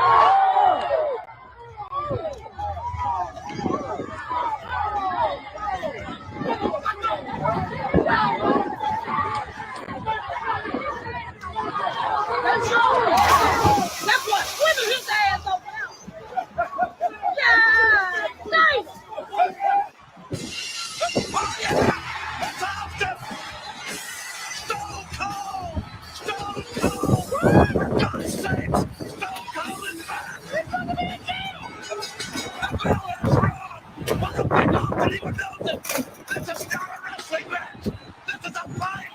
Speaker 10: That's what swindle his ass over now. Yeah, nice.
Speaker 1: Oh yeah, that's awesome. Stone Cold, Stone Cold. For God's sakes, Stone Cold is back. He's gonna be in jail. The bell is wrong. Welcome back off to even knows it. This is not a wrestling match. This is a fight.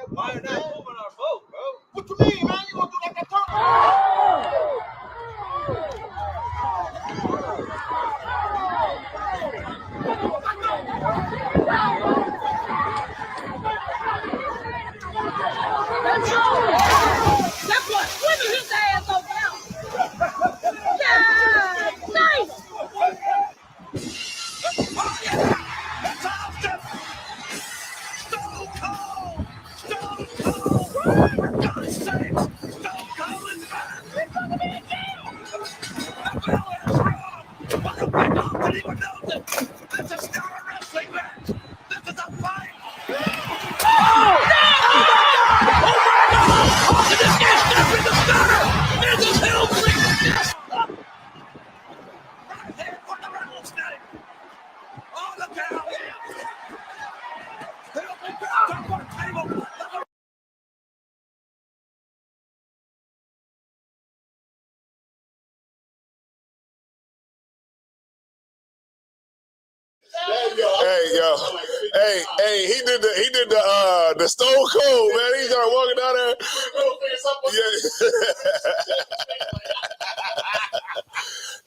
Speaker 1: Why are they moving our boat, bro? What you mean, man? You gonna do like that turtle?
Speaker 10: That's what swindle his ass over now. Yeah, nice.
Speaker 1: Oh yeah, that's awesome. Stone Cold, Stone Cold. For God's sakes, Stone Cold is back. He's gonna be in jail. The bell is wrong. Welcome back off to even knows it. This is not a wrestling match. This is a fight. Right there for the rattlesnake. Oh, look out. They'll be back up on table.
Speaker 4: Hey, he did the Stone Cold, man. He started walking down there. Yeah.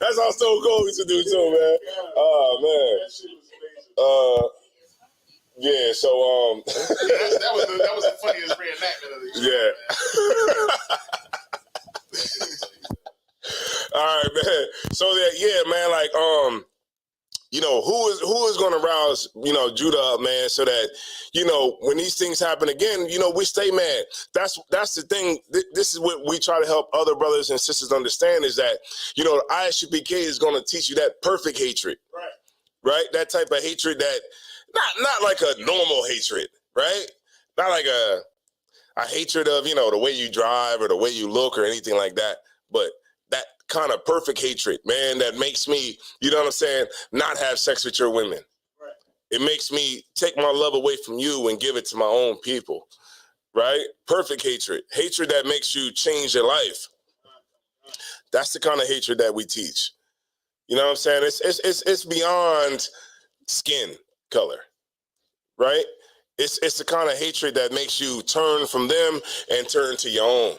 Speaker 4: That's how Stone Cold used to do too, man. Oh man. Yeah. So
Speaker 8: that was the funniest reenactment of the show.
Speaker 4: Yeah. All right, man. So that, yeah, man, like you know, who is going to rouse, you know, Judah up, man, so that, you know, when these things happen again, you know, we stay mad. That's the thing. This is what we try to help other brothers and sisters understand, is that, you know, ISUPK is going to teach you that perfect hatred, right? That type of hatred that, not like a normal hatred, right? Not like a hatred of, you know, the way you drive or the way you look or anything like that, but that kind of perfect hatred, man, that makes me, you know what I'm saying, not have sex with your women. Right. It makes me take my love away from you and give it to my own people, right? Perfect hatred. Hatred that makes you change your life. That's the kind of hatred that we teach. You know what I'm saying? It's beyond skin color, right? It's the kind of hatred that makes you turn from them and turn to your own.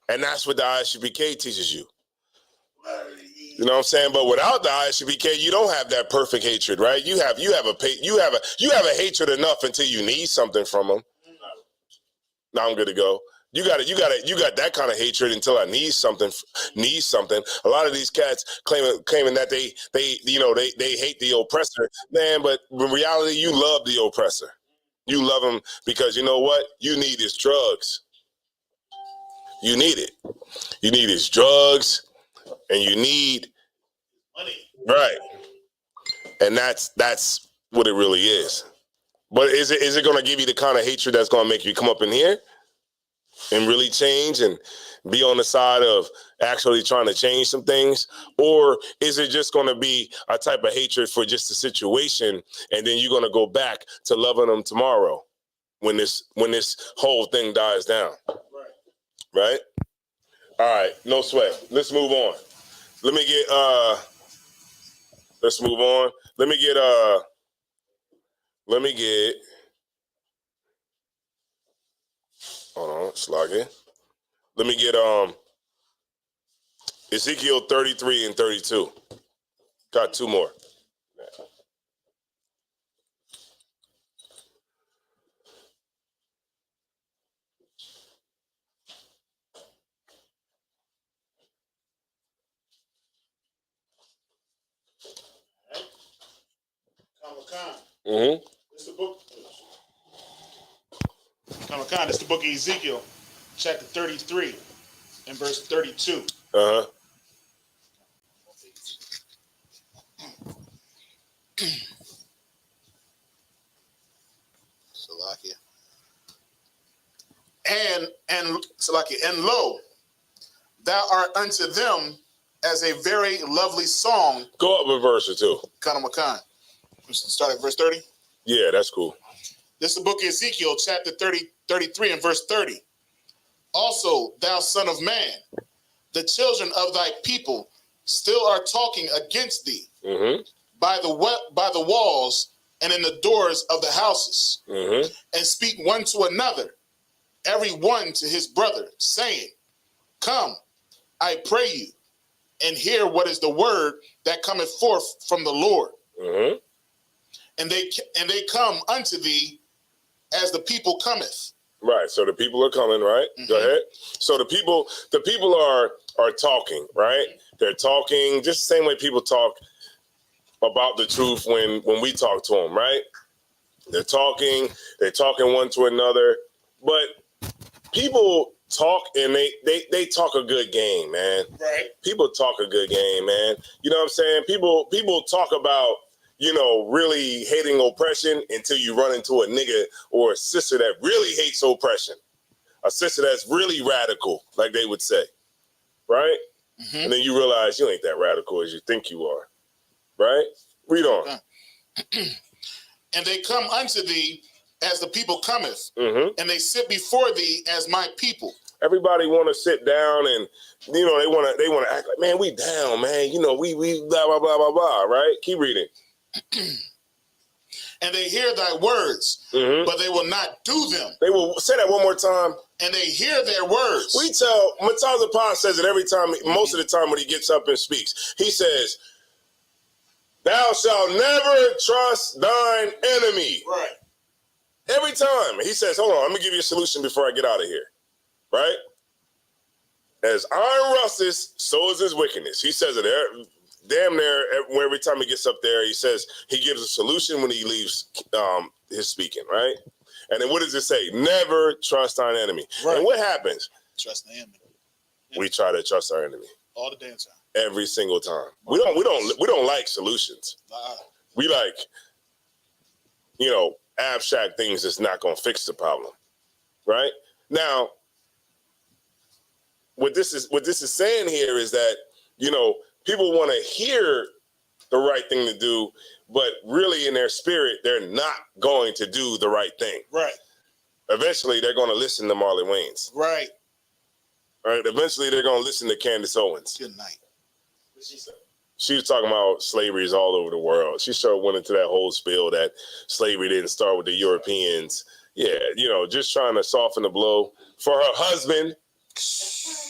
Speaker 4: And that's what the ISUPK teaches you. You know what I'm saying? But without the ISUPK, you don't have that perfect hatred, right? You have a hatred enough until you need something from them. Now I'm good to go. You got that kind of hatred until I need something. A lot of these cats claiming that they hate the oppressor, man. But in reality, you love the oppressor. You love him because you know what? You need his drugs. You need it. You need his drugs, and you need money. Right. And that's what it really is. But is it going to give you the kind of hatred that's going to make you come up in here and really change and be on the side of actually trying to change some things? Or is it just going to be a type of hatred for just the situation, and then you're going to go back to loving them tomorrow when this whole thing dies down? Right? All right, no sweat. Let's move on. Let's move on. Let me get hold on, slug it. Let me get Ezekiel 33 and 32. Got two more. Mm-hmm.
Speaker 8: It's the book. Khan, it's the book of Ezekiel, chapter 33 and verse 32.
Speaker 4: Uh-huh.
Speaker 8: Salakia. And lo, thou art unto them as a very lovely song.
Speaker 4: Go up a verse or two.
Speaker 8: Khan. Start at verse 30.
Speaker 4: Yeah, that's cool.
Speaker 8: This is the book of Ezekiel, chapter 33 and verse 30. Also, thou son of man, the children of thy people still are talking against thee by the walls and in the doors of the houses, and speak one to another, every one to his brother, saying, Come, I pray you, and hear what is the word that cometh forth from the Lord. And they come unto thee as the people cometh.
Speaker 4: Right. So the people are coming, right? Go ahead. So the people are talking, right? They're talking just the same way people talk about the truth when we talk to them, right? They're talking one to another, but people talk and they talk a good game, man.
Speaker 8: Right.
Speaker 4: People talk a good game, man. You know what I'm saying? People talk about, you know, really hating oppression until you run into a nigga or a sister that really hates oppression. A sister that's really radical, like they would say, right? And then you realize you ain't that radical as you think you are, right? Read on.
Speaker 8: And they come unto thee as the people cometh, and they sit before thee as my people.
Speaker 4: Everybody want to sit down and, you know, they want to act like, man, we down, man. You know, we blah, blah, blah, blah, blah, right? Keep reading.
Speaker 8: And they hear thy words, but they will not do them.
Speaker 4: They will say that one more time.
Speaker 8: And they hear their words.
Speaker 4: We tell, Mataza Pod says it every time, most of the time when he gets up and speaks. He says, thou shalt never trust thine enemy.
Speaker 8: Right.
Speaker 4: Every time. He says, hold on, let me give you a solution before I get out of here. Right? As iron rusteth, so is his wickedness. He says it damn near every time he gets up there. He says he gives a solution when he leaves his speaking, right? And then what does it say? Never trust thine enemy. Right. And what happens?
Speaker 8: Trust the enemy.
Speaker 4: We try to trust our enemy
Speaker 8: all the damn time.
Speaker 4: Every single time. We don't like solutions. We like, you know, abstract things that's not going to fix the problem, right? Now, what this is saying here is that, you know, people want to hear the right thing to do, but really in their spirit, they're not going to do the right thing.
Speaker 8: Right.
Speaker 4: Eventually, they're going to listen to Marlon Wayans.
Speaker 8: Right.
Speaker 4: Right. Eventually, they're going to listen to Candace Owens.
Speaker 8: Good night.
Speaker 4: What she said? She was talking about slavery is all over the world. She sure went into that whole spiel that slavery didn't start with the Europeans. Yeah, you know, just trying to soften the blow for her husband,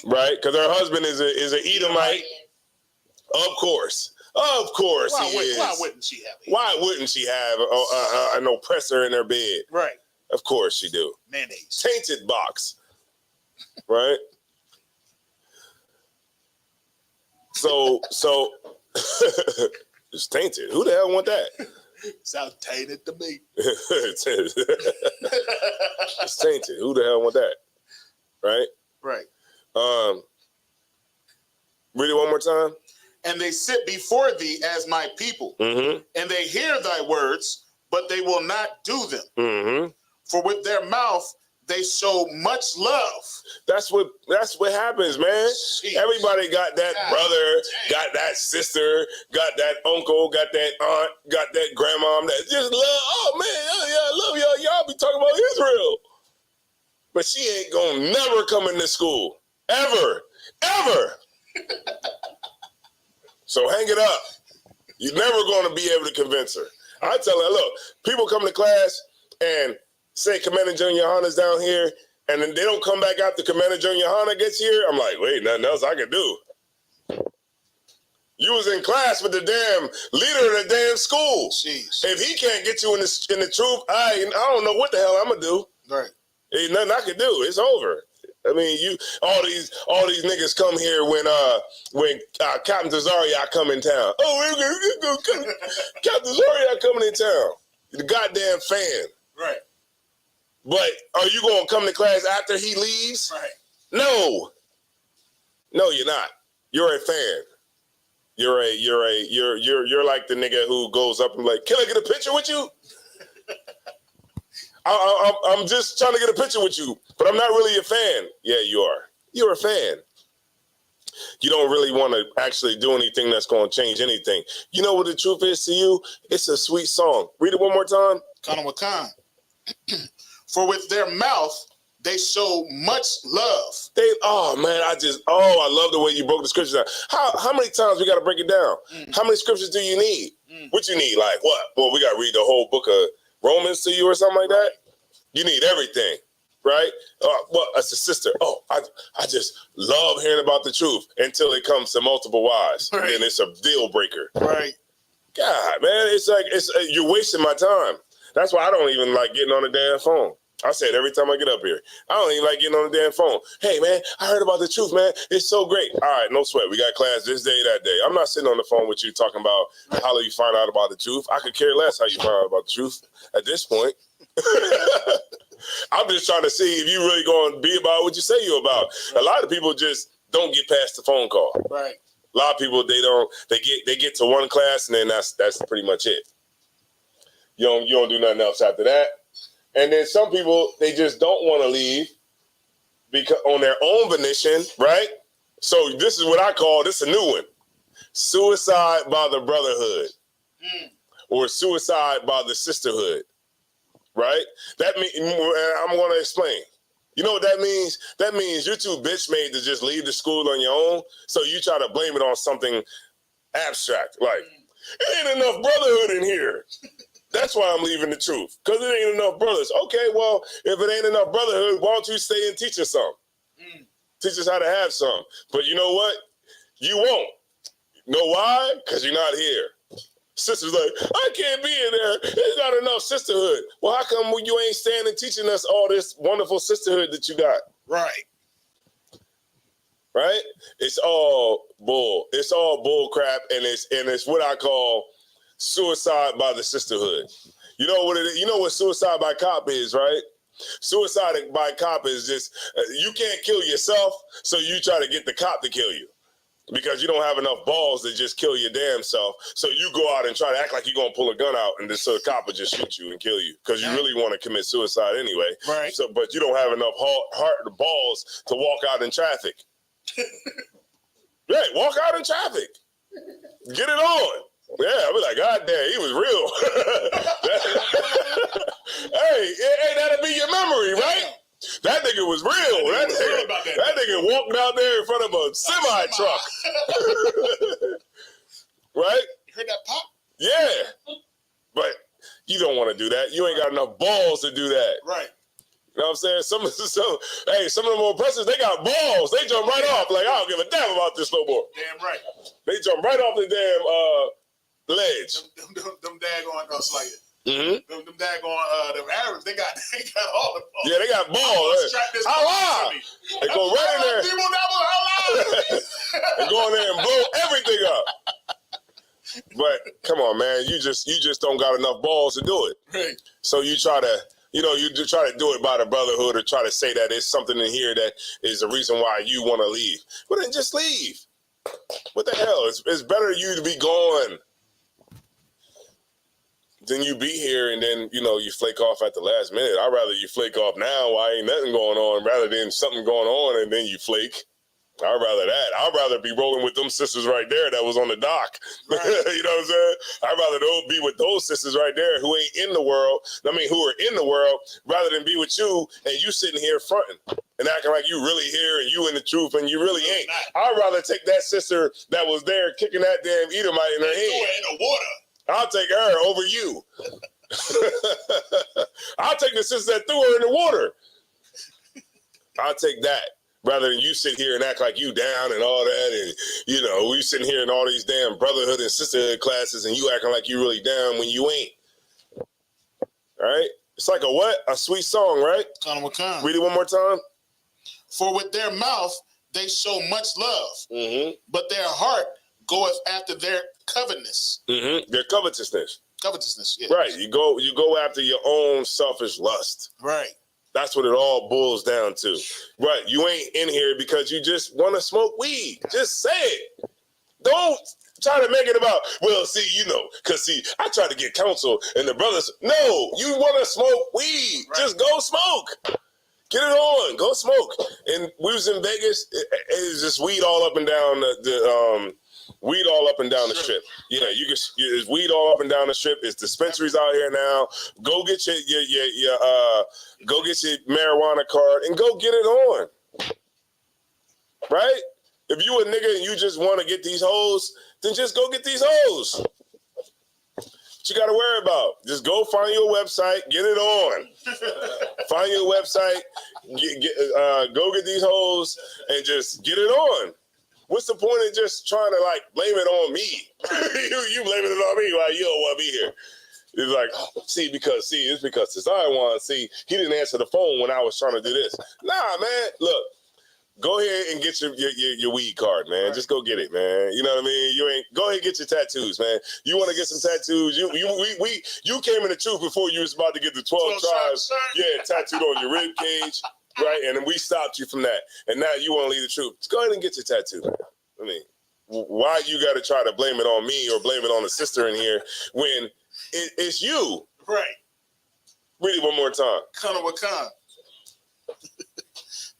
Speaker 4: right? Because her husband is an Edomite. Of course he is.
Speaker 8: Why wouldn't she have it?
Speaker 4: Why wouldn't she have an oppressor in her bed?
Speaker 8: Right.
Speaker 4: Of course she do.
Speaker 8: Mayonnaise.
Speaker 4: Tainted box. Right? So it's tainted. Who the hell want that?
Speaker 8: Sounds tainted to me.
Speaker 4: It's tainted. Who the hell want that? Right?
Speaker 8: Right.
Speaker 4: Read it one more time.
Speaker 8: And they sit before thee as my people, and they hear thy words, but they will not do them. For with their mouth they show much love.
Speaker 4: That's what happens, man. Jeez. Everybody got that brother, got that sister, got that uncle, got that aunt, got that grandmom that just love. Oh man, yeah, I love y'all. Y'all be talking about Israel, but she ain't gonna never come into school ever. So hang it up. You're never going to be able to convince her. I tell her, look, people come to class and say Commander General Yohana's down here, and then they don't come back after Commander General Yohana gets here. I'm like, wait, nothing else I can do. You was in class with the damn leader of the damn school.
Speaker 8: Jeez.
Speaker 4: If he can't get you in the truth, I don't know what the hell I'm gonna do.
Speaker 8: Right.
Speaker 4: Ain't nothing I can do. It's over. I mean, all these niggas come here when Captain Tazariak come in town. Oh, Captain Tazariak coming in town. The goddamn fan.
Speaker 8: Right.
Speaker 4: But are you gonna come to class after he leaves?
Speaker 8: Right.
Speaker 4: No, you're not. You're a fan. You're like the nigga who goes up and like, can I get a picture with you? I'm just trying to get a picture with you, but I'm not really a fan. Yeah, you are. You're a fan. You don't really want to actually do anything that's going to change anything. You know what the truth is to you? It's a sweet song. Read it one more time.
Speaker 8: Kana Wakan. For with their mouth they show much love.
Speaker 4: I love the way you broke the scriptures down. How many times we got to break it down? How many scriptures do you need? What you need? Like what? Well, we got to read the whole book of Romans to you or something like that? You need everything, right? Well, as a sister, I just love hearing about the truth until it comes to multiple wives. Right. And then it's a deal breaker.
Speaker 8: Right.
Speaker 4: God, man, it's like you're wasting my time. That's why I don't even like getting on the damn phone. I say it every time I get up here. I don't even like getting on the damn phone. Hey, man, I heard about the truth, man. It's so great. All right, no sweat. We got class this day, that day. I'm not sitting on the phone with you talking about how you find out about the truth. I could care less how you find out about the truth at this point. I'm just trying to see if you really going to be about what you say you're about. A lot of people just don't get past the phone call.
Speaker 8: Right.
Speaker 4: A lot of people, they get to one class and then that's pretty much it. You don't do nothing else after that. And then some people, they just don't want to leave because on their own volition, right? So this is what I call, this a new one. Suicide by the brotherhood or suicide by the sisterhood, right? That means, I'm going to explain. You know what that means? That means you're too bitch made to just leave the school on your own. So you try to blame it on something abstract. Like, it ain't enough brotherhood in here. That's why I'm leaving the truth, because it ain't enough brothers. Okay, well, if it ain't enough brotherhood, why don't you stay and teach us some? Teach us how to have some. But you know what? You won't. You know why? Because you're not here. Sister's like, I can't be in there. There's not enough sisterhood. Well, how come you ain't standing teaching us all this wonderful sisterhood that you got?
Speaker 8: Right.
Speaker 4: Right? It's all bull. It's all bull crap, and it's what I call suicide by the sisterhood. You know what it is? You know what suicide by cop is, right? Suicide by cop is just, you can't kill yourself, so you try to get the cop to kill you because you don't have enough balls to just kill your damn self. So you go out and try to act like you're going to pull a gun out, and so the cop will just shoot you and kill you because you really want to commit suicide anyway.
Speaker 8: Right.
Speaker 4: So, but you don't have enough heart balls to walk out in traffic. Right, walk out in traffic. Get it on. Yeah, I'll be like, God damn, he was real. Hey, that'll be your memory, right? That nigga was real. That nigga walked out there in front of a semi-truck. Right?
Speaker 8: You heard that pop?
Speaker 4: Yeah. But you don't want to do that. You ain't got enough balls to do that.
Speaker 8: Right.
Speaker 4: You know what I'm saying? Some of the more oppressors, they got balls. They jump right off. Like, I don't give a damn about this no more.
Speaker 8: Damn right.
Speaker 4: They jump right off the damn ledge.
Speaker 8: Them daggone Slayer.
Speaker 4: Mm-hmm.
Speaker 8: Them daggone them Arabs, they got all the balls.
Speaker 4: Yeah, they got balls. They go right in there. They go in there and blow everything up. But come on, man, you just don't got enough balls to do it.
Speaker 8: Right.
Speaker 4: So you try to, you try to do it by the brotherhood or try to say that there's something in here that is the reason why you want to leave. Well, then just leave. What the hell? It's better you to be gone than you be here and then, you flake off at the last minute. I'd rather you flake off now while ain't nothing going on rather than something going on and then you flake. I'd rather that. I'd rather be rolling with them sisters right there that was on the dock. Right. You know what I'm saying? I'd rather be with those sisters right there who ain't in the world. I mean, who are in the world rather than be with you and you sitting here fronting and acting like you really here and you in the truth and you really ain't. I'd rather take that sister that was there kicking that damn Edomite in her head.
Speaker 8: In the water.
Speaker 4: I'll take her over you. I'll take the sister that threw her in the water. I'll take that. Rather than you sit here and act like you down and all that, and You know, we sitting here in all these damn brotherhood and sisterhood classes, and you acting like you really down when you ain't. Right? It's like a what? A sweet song, right? Read it one more time.
Speaker 8: For with their mouth they show much love, but their heart goeth after their covetousness.
Speaker 4: Their covetousness.
Speaker 8: Covetousness, yeah.
Speaker 4: Right. You go after your own selfish lust.
Speaker 8: Right.
Speaker 4: That's what it all boils down to. Right. You ain't in here because you just want to smoke weed. Just say it. Don't try to make it about, well, see, you know, because, see, I try to get counsel, and the brothers, no, you want to smoke weed. Right. Just go smoke. Get it on. Go smoke. And we was in Vegas. It's just weed all up and down weed all up and down the strip. Yeah, it's weed all up and down the strip. It's dispensaries out here now. Go get your marijuana card and go get it on. Right? If you a nigga and you just want to get these hoes, then just go get these hoes. What you got to worry about? Just go find your website, get it on. Find your website, go get these hoes, and just get it on. What's the point of just trying to like blame it on me? you blaming it on me while you don't want to be here. It's like, it's because Cesar wanted. See, he didn't answer the phone when I was trying to do this. Nah, man, look. Go ahead and get your weed card, man. Right. Just go get it, man. You know what I mean? Go ahead and get your tattoos, man. You want to get some tattoos? You came in the truth before you was about to get the 12 tribes. Yeah, tattooed on your rib cage, right? And then we stopped you from that. And now you want to leave the truth. Just go ahead and get your tattoo, man. I mean, why you got to try to blame it on me or blame it on the sister in here when it's you?
Speaker 8: Right.
Speaker 4: Read it one more time.
Speaker 8: Kana Wakan.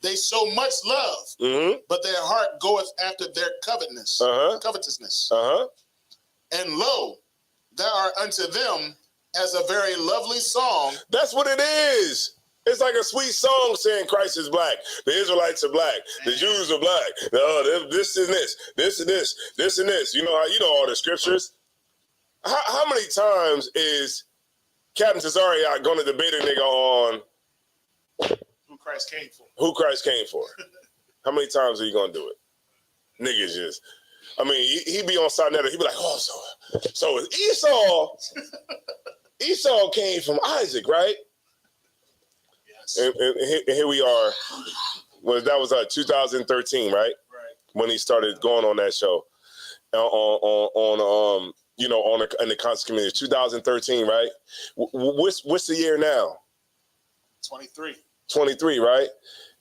Speaker 8: They show much love, but their heart goeth after their covetousness. And lo, there are unto them as a very lovely song.
Speaker 4: That's what it is. It's like a sweet song saying Christ is black. The Israelites are black. The Jews are black. This and this. This and this. This and this. You know all the scriptures. How many times is Captain Cesariak going to debate a nigga on who Christ came for? How many times are you gonna do it? Niggas just, I mean, he be on Sinetta, he be like, oh, so Esau came from Isaac, right? Yes. And here we are. Well, that was 2013, right? Right. When he started going on that show, in the conscious community. 2013, right? What's the year now? 23, right?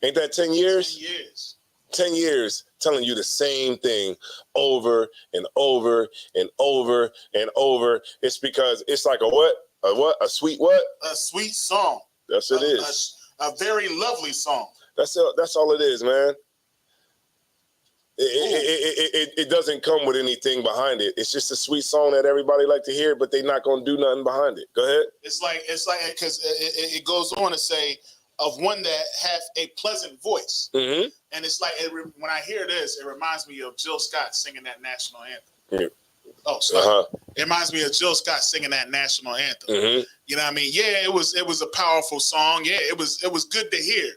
Speaker 4: Ain't that 10 years?
Speaker 8: 10 years.
Speaker 4: 10 years telling you the same thing over and over and over and over. It's because it's like a what? A sweet what?
Speaker 8: A sweet song.
Speaker 4: That's it is.
Speaker 8: A very lovely song.
Speaker 4: That's all it is, man. It doesn't come with anything behind it. It's just a sweet song that everybody like to hear, but they're not going to do nothing behind it. Go ahead.
Speaker 8: It's like because it goes on to say, of one that hath a pleasant voice. And it's like, when I hear this, it reminds me of Jill Scott singing that national anthem. It reminds me of Jill Scott singing that national anthem. You know what I mean? Yeah, it was a powerful song. Yeah, it was good to hear.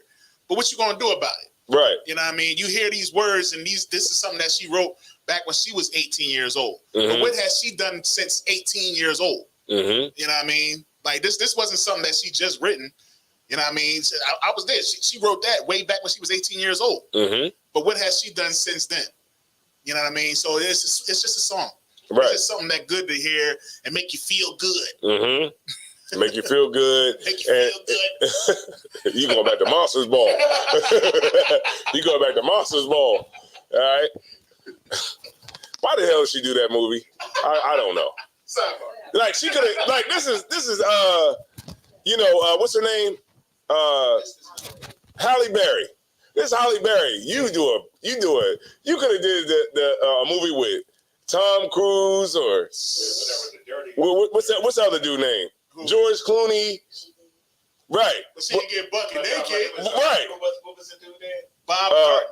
Speaker 8: But what you gonna do about it?
Speaker 4: Right.
Speaker 8: You know what I mean? You hear these words, and this is something that she wrote back when she was 18 years old. But what has she done since 18 years old? You know what I mean? Like this wasn't something that she just written. You know what I mean? I was there. She wrote that way back when she was 18 years old. But what has she done since then? You know what I mean? So it's just a song. Right. It's just something that good to hear and make you feel good.
Speaker 4: Make you feel good.
Speaker 8: Make you feel good.
Speaker 4: You going back to Monsters Ball. You going back to Monsters Ball. All right. Why the hell did she do that movie? I don't know. Like she could have. Like this is what's her name? Halle Berry. This Halle Berry. You could have did the movie with Tom Cruise or what's the other dude name? Who? George Clooney. Right.
Speaker 8: But she didn't get bucket naked.
Speaker 4: Right.
Speaker 8: What was the dude there?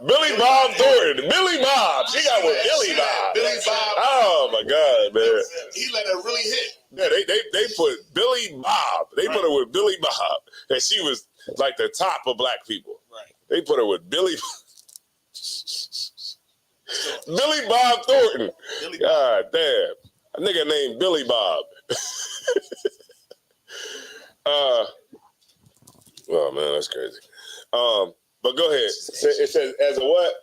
Speaker 4: Billy Bob Thornton. Billy Bob. She got with Billy Bob.
Speaker 8: Billy Bob.
Speaker 4: Oh my God, man.
Speaker 8: He let her really hit.
Speaker 4: Yeah, they put Billy Bob. They put her with Billy Bob. And she was like the top of black people.
Speaker 8: Right.
Speaker 4: They put her with Billy. Billy Bob Thornton.
Speaker 8: Billy Bob.
Speaker 4: God damn. A nigga named Billy Bob. Oh man, that's crazy. But go ahead. It says as a what?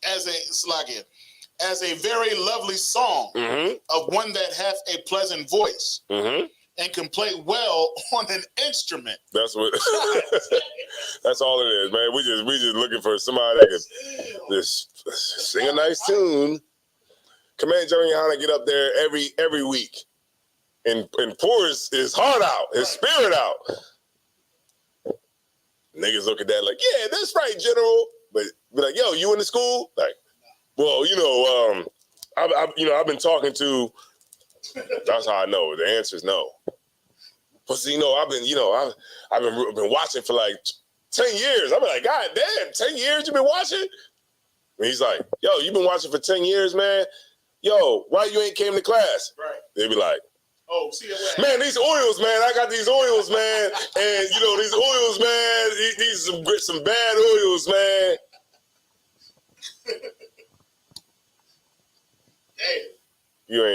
Speaker 8: As a very lovely song of one that hath a pleasant voice and can play well on an instrument.
Speaker 4: That's what. That's all it is, man. We just looking for somebody that can just sing a nice tune. Command Johnny Hanna get up there every week and pour his heart out, his spirit out. Niggas look at that like, yeah, that's right, General. But be like, yo, you in the school? Like, well, I've been talking to. That's how I know. The answer is no. But see, I've been watching for like 10 years. I'm like, God damn, 10 years you been watching? And he's like, yo, you been watching for 10 years, man. Yo, why you ain't came to class?
Speaker 8: Right.
Speaker 4: They be like,
Speaker 8: oh, see
Speaker 4: man, these oils, man. I got these oils, man. And these oils, man. These some bad oils, man.
Speaker 8: Hey.
Speaker 4: You know what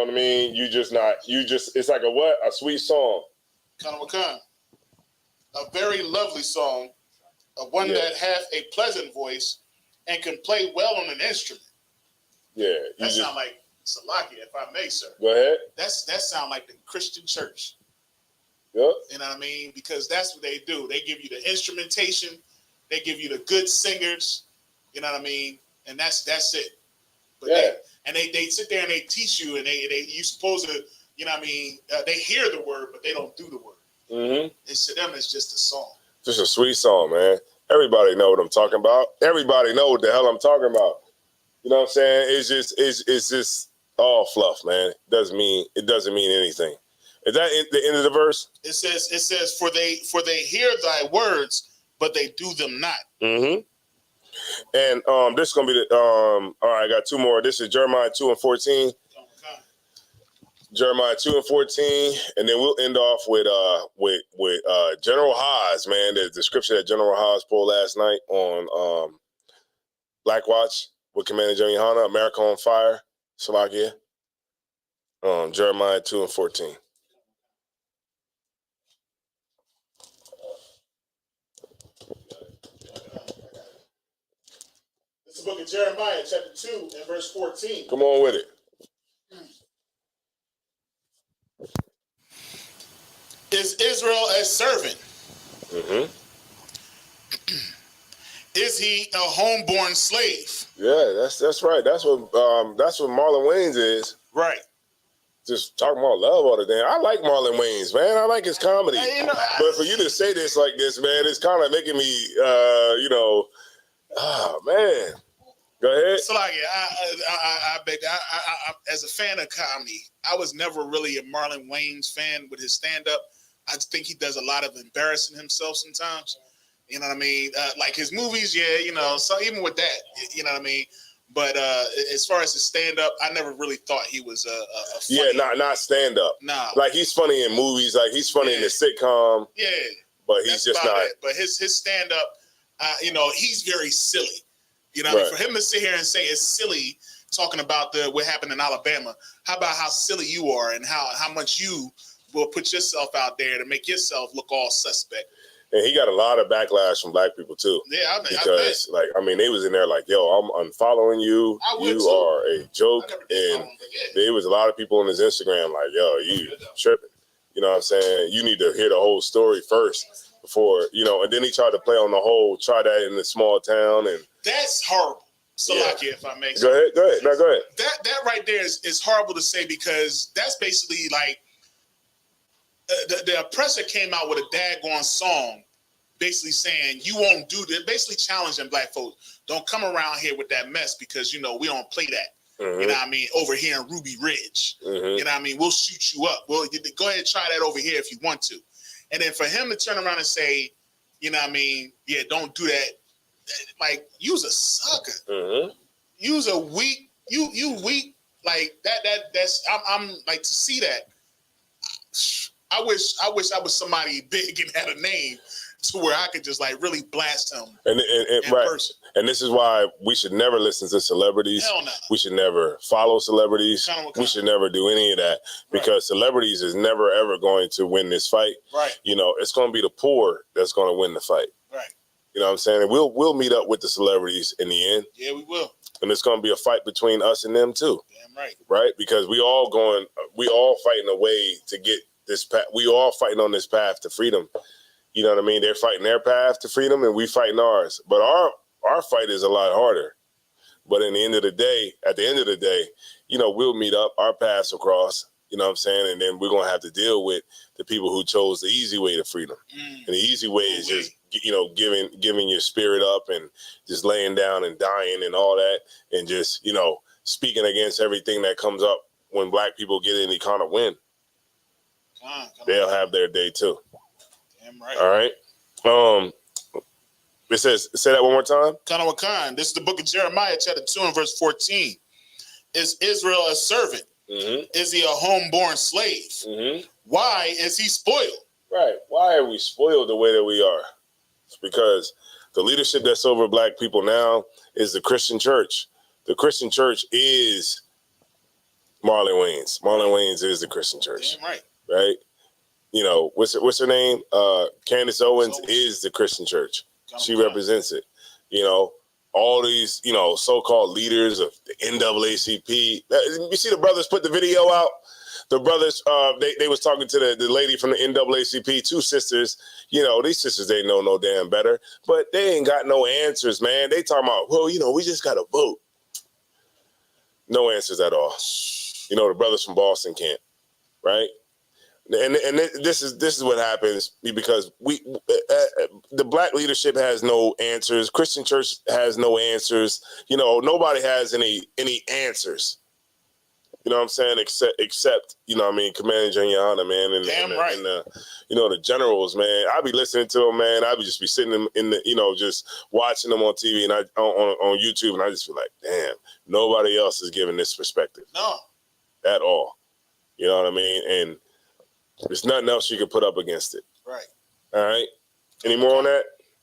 Speaker 4: I mean? It's like a sweet song.
Speaker 8: A very lovely song of one that hath a pleasant voice and can play well on an instrument.
Speaker 4: Yeah.
Speaker 8: That sound like Salakia, if I may, sir.
Speaker 4: Go ahead.
Speaker 8: That sound like the Christian church.
Speaker 4: Yep.
Speaker 8: You know what I mean? Because that's what they do. They give you the instrumentation. They give you the good singers. You know what I mean? And that's it. But they sit there and they teach you, and you supposed to, you know what I mean? They hear the word, but they don't do the word. Mm-hmm. It's to them, it's just a song.
Speaker 4: Just a sweet song, man. Everybody know what I'm talking about. Everybody know what the hell I'm talking about. You know what I'm saying? It's just all fluff, man. It doesn't mean anything. Is that the end of the verse?
Speaker 8: It says for they hear thy words, but they do them not.
Speaker 4: Mm-hmm. And this is gonna be the all right, I got two more. This is Jeremiah 2:14. Jeremiah 2:14, and then we'll end off with General Haas, man. The scripture that General Haas pulled last night on Black Watch with Commander Johnny Hanna, America on Fire, Slovakia. Jeremiah 2:14.
Speaker 8: It's the book of Jeremiah, chapter 2, and verse 14.
Speaker 4: Come on with it.
Speaker 8: Is Israel a servant?
Speaker 4: Mm-hmm.
Speaker 8: Is he a homeborn slave?
Speaker 4: Yeah, that's right. That's what Marlon Wayans is.
Speaker 8: Right.
Speaker 4: Just talking about love all the time. I like Marlon Wayans, man. I like his comedy. But for you to say this like this, man, it's kind of making me, man. Go ahead.
Speaker 8: So like, I as a fan of comedy, I was never really a Marlon Wayans fan with his stand-up. I just think he does a lot of embarrassing himself sometimes. You know what I mean? Like his movies, so even with that, you know what I mean? But as far as his stand-up, I never really thought he was a funny.
Speaker 4: Yeah, not stand-up.
Speaker 8: No.
Speaker 4: Like he's funny in movies, like he's funny in the sitcom.
Speaker 8: Yeah.
Speaker 4: But he's just not.
Speaker 8: It. But his stand-up, he's very silly. You know, for him to sit here and say it's silly talking about what happened in Alabama, how about how silly you are and how much you will put yourself out there to make yourself look all suspect.
Speaker 4: And he got a lot of backlash from black people too.
Speaker 8: Yeah,
Speaker 4: because they was in there like, yo, I'm unfollowing you. You are a joke. And there was a lot of people on his Instagram like, yo, you tripping. You know what I'm saying? You need to hear the whole story first before, and then he tried to play on the whole, try that in the small town. And
Speaker 8: that's horrible. Salakia, if I may.
Speaker 4: Go ahead. No, go ahead.
Speaker 8: That right there is horrible to say, because that's basically like the oppressor came out with a daggone song basically saying you won't do this, basically challenging black folks. Don't come around here with that mess because, we don't play that. Mm-hmm. You know what I mean? Over here in Ruby Ridge. Mm-hmm. You know what I mean? We'll shoot you up. Well, go ahead and try that over here if you want to. And then for him to turn around and say, you know what I mean? Yeah, don't do that. Like, you's a sucker. Mm-hmm. You's a weak, you weak. Like that's I'm like, to see that. I wish I was somebody big and had a name to where I could just like really blast him
Speaker 4: and
Speaker 8: in
Speaker 4: right.
Speaker 8: person.
Speaker 4: And this is why we should never listen to celebrities.
Speaker 8: Hell no.
Speaker 4: We should never follow celebrities. We should never do any of that because celebrities is never ever going to win this fight.
Speaker 8: Right.
Speaker 4: You know, it's going to be the poor that's going to win the fight.
Speaker 8: Right.
Speaker 4: You know what I'm saying? And we'll meet up with the celebrities in the end.
Speaker 8: Yeah, we will.
Speaker 4: And it's going to be a fight between us and them too.
Speaker 8: Damn right.
Speaker 4: Right? Because we all fighting a way to get this path. We all fighting on this path to freedom. You know what I mean? They're fighting their path to freedom and we fighting ours. But our fight is a lot harder. But at the end of the day, you know, we'll meet up, our paths will cross, you know what I'm saying? And then we're going to have to deal with the people who chose the easy way to freedom. And the easy way is just, you know, giving your spirit up and just laying down and dying and all that. And just, you know, speaking against everything that comes up when black people get any kind of win. They'll have their day too.
Speaker 8: Damn right.
Speaker 4: All right. It says, say that one more time.
Speaker 8: Khan. This is the book of Jeremiah, chapter 2 and verse 14. Is Israel a servant? Mm-hmm. Is he a homeborn slave? Mm-hmm. Why is he spoiled?
Speaker 4: Right. Why are we spoiled the way that we are? It's because the leadership that's over black people now is the Christian church. The Christian church is Marlon Wayans. Marlon Wayans is the Christian church.
Speaker 8: Damn right.
Speaker 4: Right? You know, what's her name? Candace Owens is the Christian church. She represents it. You know, all these, you know, so-called leaders of the NAACP. You see the brothers put the video out? The brothers, they was talking to the lady from the NAACP, two sisters. You know, these sisters, they know no damn better. But they ain't got no answers, man. They talking about, well, you know, we just got to vote. No answers at all. You know, the brothers from Boston can't, right? And this is what happens because the black leadership has no answers. Christian church has no answers. You know, nobody has any answers. You know what I'm saying? Except you know what I mean, Commander Juniana, man, and you know, the generals, man. I be listening to them, man. I be just be sitting in the, you know, just watching them on TV and on YouTube, and I just feel like, damn, nobody else is giving this perspective.
Speaker 8: No.
Speaker 4: At all. You know what I mean? And there's nothing else you can put up against it.
Speaker 8: Right.
Speaker 4: All right. Any more on that?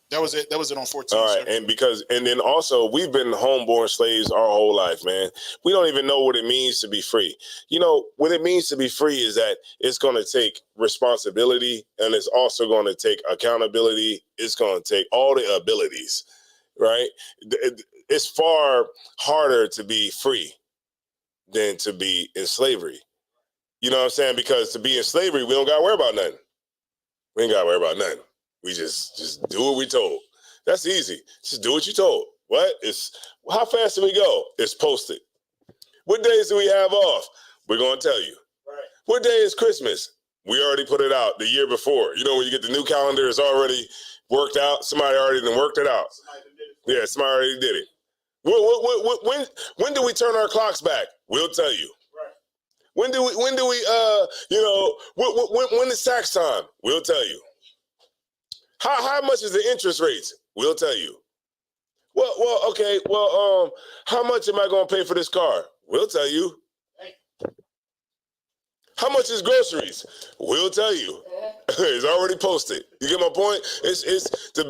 Speaker 8: That was it. That was it on 14.
Speaker 4: All right.
Speaker 8: Sir.
Speaker 4: And then also we've been homeborn slaves our whole life, man. We don't even know what it means to be free. You know, what it means to be free is that it's going to take responsibility and it's also going to take accountability. It's going to take all the abilities, right? It's far harder to be free than to be in slavery. You know what I'm saying? Because to be in slavery, we don't got to worry about nothing. We ain't got to worry about nothing. We just do what we told. That's easy. Just do what you told. What? How fast do we go? It's posted. What days do we have off? We're going to tell you. Right. What day is Christmas? We already put it out the year before. You know, when you get the new calendar, it's already worked out. Somebody already done worked it out. Yeah, somebody already did it. When do we turn our clocks back? We'll tell you. When do we you know, when is tax time? We'll tell you. How much is the interest rates? We'll tell you. Well, okay. Well, how much am I going to pay for this car? We'll tell you. How much is groceries? We'll tell you. It's already posted. You get my point? It's to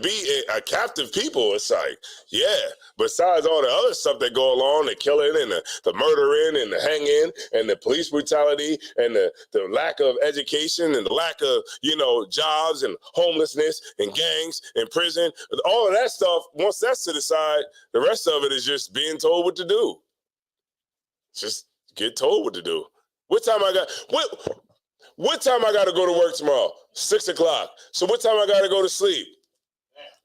Speaker 4: be a captive people. It's like, yeah. Besides all the other stuff that go along, the killing and the murdering and the hanging and the police brutality and the lack of education and the lack of, you know, jobs and homelessness and gangs and prison, all of that stuff. Once that's to the side, the rest of it is just being told what to do. Just get told what to do. What time I got to go to work tomorrow? 6 o'clock. So what time I got to go to sleep?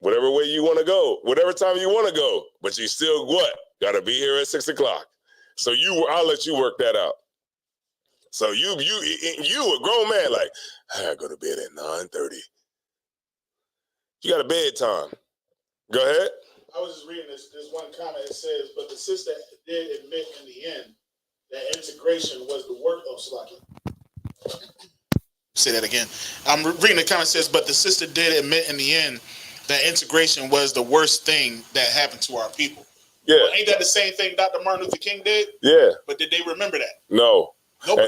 Speaker 4: Whatever way you want to go, whatever time you want to go, but you still got to be here at 6 o'clock. So I'll let you work that out. So you a grown man, like, I got to go to bed at 9:30. You got a bedtime. Go ahead.
Speaker 11: I was just reading this one comment. It says, but the sister did admit in the end that integration was the work of Slaki.
Speaker 8: Say that again. I'm reading the comment. Says, but the sister did admit in the end that integration was the worst thing that happened to our people.
Speaker 4: Yeah.
Speaker 8: Well, ain't that the same thing Dr. Martin Luther King did?
Speaker 4: Yeah.
Speaker 8: But did they remember that?
Speaker 4: No.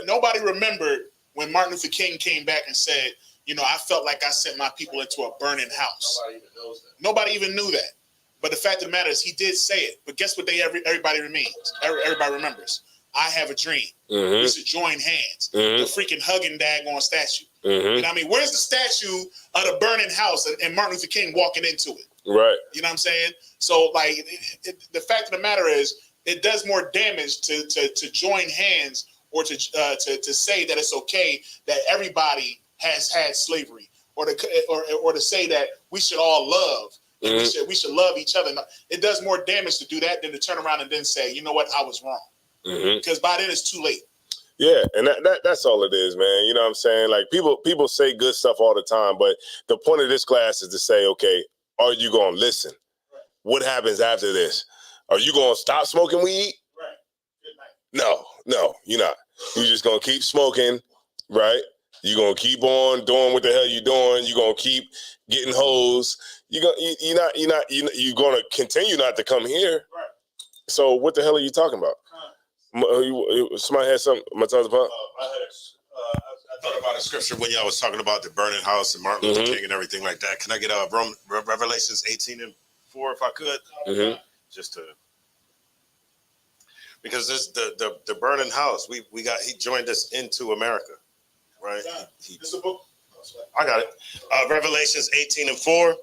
Speaker 8: Nobody remembered when Martin Luther King came back and said, you know, I felt like I sent my people into a burning house. Nobody even knows that. Nobody even knew that. But the fact of the matter is, he did say it. But guess what? Everybody remembers. I have a dream. Mm-hmm. We should join hands. Mm-hmm. The freaking hugging daggone statue. Mm-hmm. You know what I mean? Where's the statue of the burning house and Martin Luther King walking into it? Right. You know what I'm saying? So, like, the fact of the matter is, it does more damage to join hands or to say that it's okay that everybody has had slavery, or to say that we should all love. Mm-hmm. We should love each other. It does more damage to do that than to turn around and then say, you know what, I was wrong. Because by then it's too late.
Speaker 4: Yeah, and that's all it is, man. You know what I'm saying? Like, people say good stuff all the time, but the point of this class is to say, okay, are you going to listen? Right. What happens after this? Are you going to stop smoking weed? Right. Good night. No, you're not. You're just going to keep smoking, right? You're going to keep on doing what the hell you're doing. You're going to keep getting hoes. You're going to continue not to come here. Right. So what the hell are you talking about? Somebody had something. I thought
Speaker 9: about a scripture when y'all was talking about the burning house and Martin Luther King and everything like that. Can I get Revelations 18:4 if I could? Mm-hmm. Just to, because this the burning house, he joined us into America, right? This a book. I got it. Revelations 18:4,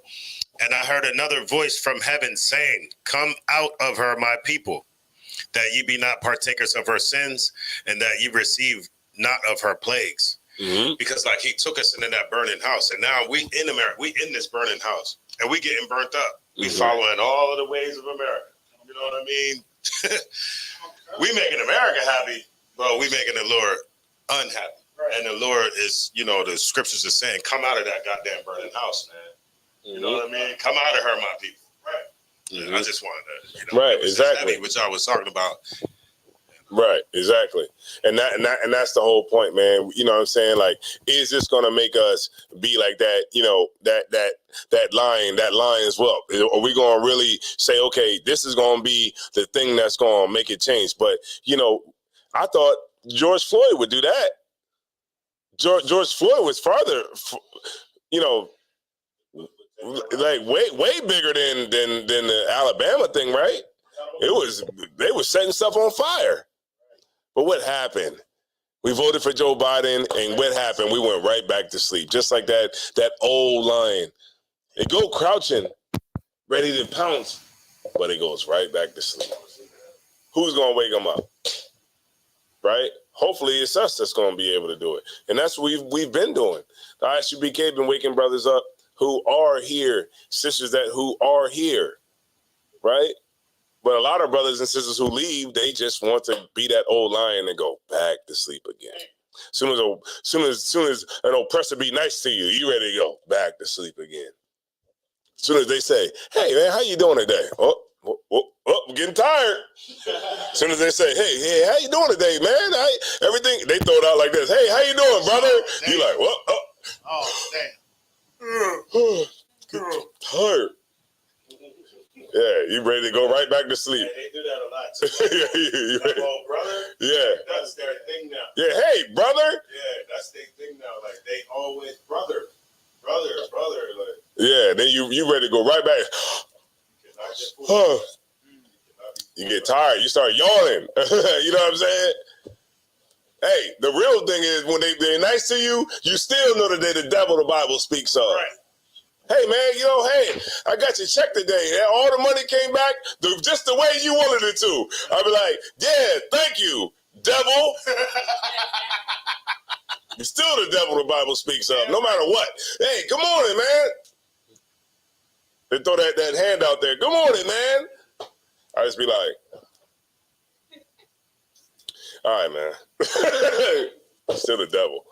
Speaker 9: and I heard another voice from heaven saying, "Come out of her, my people, that ye be not partakers of her sins, and that ye receive not of her plagues." Mm-hmm. Because like he took us into that burning house, and now we in America, we in this burning house, and we getting burnt up. We following all of the ways of America. You know what I mean? We making America happy, but we making the Lord unhappy. Right. And the Lord is, you know, the scriptures are saying, come out of that goddamn burning house, man. You know what I mean? Come out of her, my people. Right. I just wanted to, you know,
Speaker 4: right, exactly,
Speaker 9: which I was talking about.
Speaker 4: Right, exactly, and that's the whole point, man. You know what I'm saying? Like, is this gonna make us be like that? You know, that lion's whelp? Are we gonna really say, okay, this is gonna be the thing that's gonna make it change? But you know, I thought George Floyd would do that. George Floyd was farther, you know, like way bigger than the Alabama thing, right? They were setting stuff on fire. But what happened? We voted for Joe Biden, and what happened? We went right back to sleep, just like that old lion. It go crouching, ready to pounce, but it goes right back to sleep. Who's gonna wake them up? Right? Hopefully it's us that's gonna be able to do it, and that's what we've been doing. The ISUPK been waking brothers up who are here, sisters who are here, right? But a lot of brothers and sisters who leave, they just want to be that old lion and go back to sleep again. Soon as an oppressor be nice to you, you ready to go back to sleep again. Soon as they say, "Hey man, how you doing today?" Oh, I'm getting tired. Soon as they say, "Hey, how you doing today, man?" Everything they throw it out like this. "Hey, how you doing, brother?" You like, "What?" Oh, damn. Tired. Yeah, you ready to go right back to sleep.
Speaker 9: They do that a lot too. You ready? Oh, brother.
Speaker 4: Yeah.
Speaker 9: That's their thing now.
Speaker 4: Yeah, hey, brother.
Speaker 9: Yeah, that's their thing now. Like, they always, brother. Like,
Speaker 4: yeah, then you ready to go right back. You get tired. You start yawning. You know what I'm saying? Hey, the real thing is when they're nice to you, you still know that they're the devil the Bible speaks of. Right. Hey, man, you know, hey, I got your check today. All the money came back just the way you wanted it to. I'll be like, yeah, thank you, devil. You're still the devil the Bible speaks of, no matter what. Hey, good morning, man. They throw that hand out there. Good morning, man. I just be like, all right, man. Still the devil.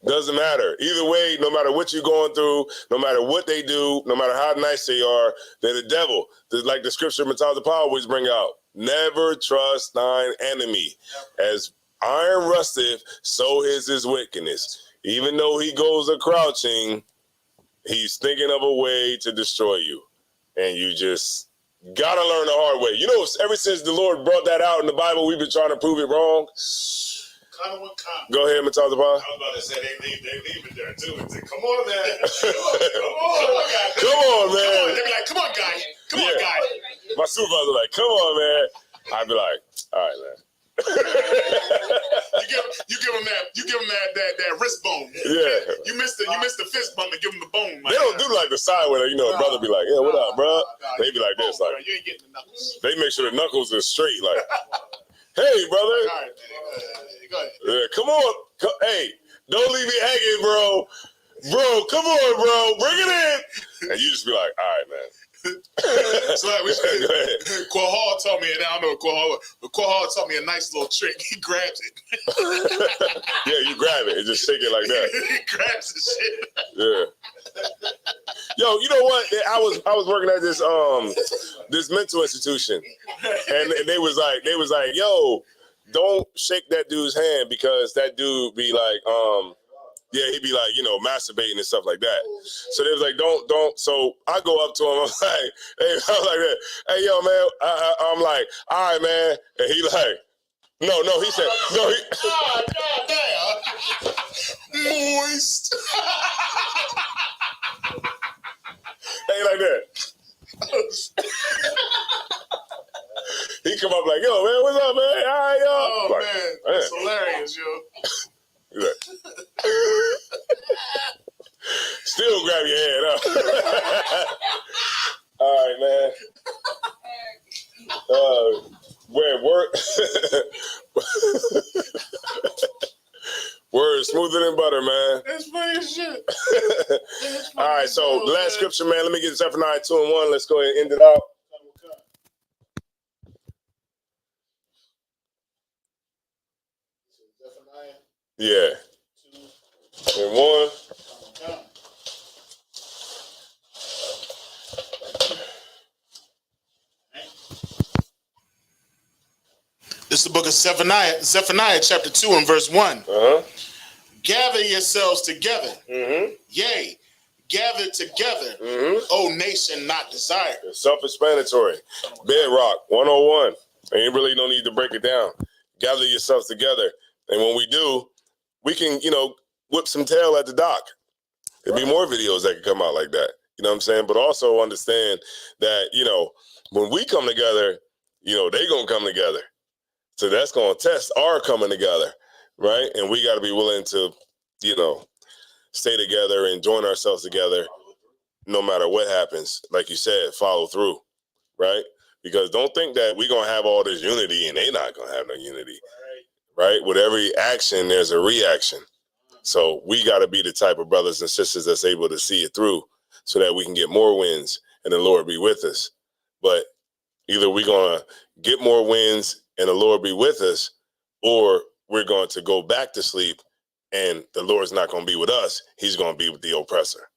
Speaker 4: Doesn't matter. Either way, no matter what you're going through, no matter what they do, no matter how nice they are, they're the devil. Like the scripture Mataz the Power always bring out, never trust thine enemy. As iron rusteth, so is his wickedness. Even though he goes a-crouching, he's thinking of a way to destroy you. And you just got to learn the hard way. You know, ever since the Lord brought that out in the Bible, we've been trying to prove it wrong. Go ahead, Matazapa.
Speaker 9: I was about to say they leave it there too. And say, come on, man. Come on, man.
Speaker 8: They be like, come on, guy. Come on, guy.
Speaker 4: My supervisor like, come on, man. I'd be like, all right, man.
Speaker 8: you give them that wrist bone.
Speaker 4: Yeah.
Speaker 8: You missed the fist bump and give them the bone.
Speaker 4: They don't do like the side where the brother be like, yeah, what up, bro? They be like this, like
Speaker 8: you ain't getting the knuckles.
Speaker 4: They make sure the knuckles are straight, like, hey, brother.
Speaker 8: All right, go ahead.
Speaker 4: Yeah, come on. Hey, don't leave me hanging, bro. Bro, come on, bro. Bring it in. And you just be like, all right, man.
Speaker 8: So like Quahal told me, and I don't know Quahal, but Quahal taught me a nice little trick. He grabs it.
Speaker 4: Yeah, you grab it and just shake it like that.
Speaker 8: He grabs the shit.
Speaker 4: Yeah. Yo, you know what? I was working at this mental institution, and they was like, yo, don't shake that dude's hand because that dude be like, yeah, he'd be like, masturbating and stuff like that. So they was like, don't. So I go up to him. I'm like, hey, I was like that. Hey, yo, man. I'm like, all right, man. And he like, no. He said, no.
Speaker 8: God damn. Moist.
Speaker 4: Ain't like that. He come up like, yo, man, what's up, man? All right, yo.
Speaker 8: Oh,
Speaker 4: like,
Speaker 8: man. That's hilarious, yo.
Speaker 4: Still grab your hand up. All right, man. Word smoother than butter, man.
Speaker 8: That's funny as shit.
Speaker 4: All right, so last scripture, man. Let me get Zephaniah 2:1. Let's go ahead and end it out. Yeah. 2:1.
Speaker 8: This is the book of Zephaniah chapter 2 and verse 1. Gather yourselves together. Yea, gather together, O nation not desired.
Speaker 4: It's self-explanatory. Bedrock 101. And you really don't need to break it down. Gather yourselves together. And when we do, we can, whip some tail at the dock. There'll be more videos that can come out like that. You know what I'm saying? But also understand that, when we come together, they going to come together. So that's going to test our coming together, right? And we got to be willing to, stay together and join ourselves together no matter what happens. Like you said, follow through, right? Because don't think that we're going to have all this unity and they not going to have no unity, right? With every action, there's a reaction. So we got to be the type of brothers and sisters that's able to see it through so that we can get more wins and the Lord be with us. But either we're going to get more wins and the Lord be with us, or we're going to go back to sleep and the Lord's not going to be with us. He's going to be with the oppressor.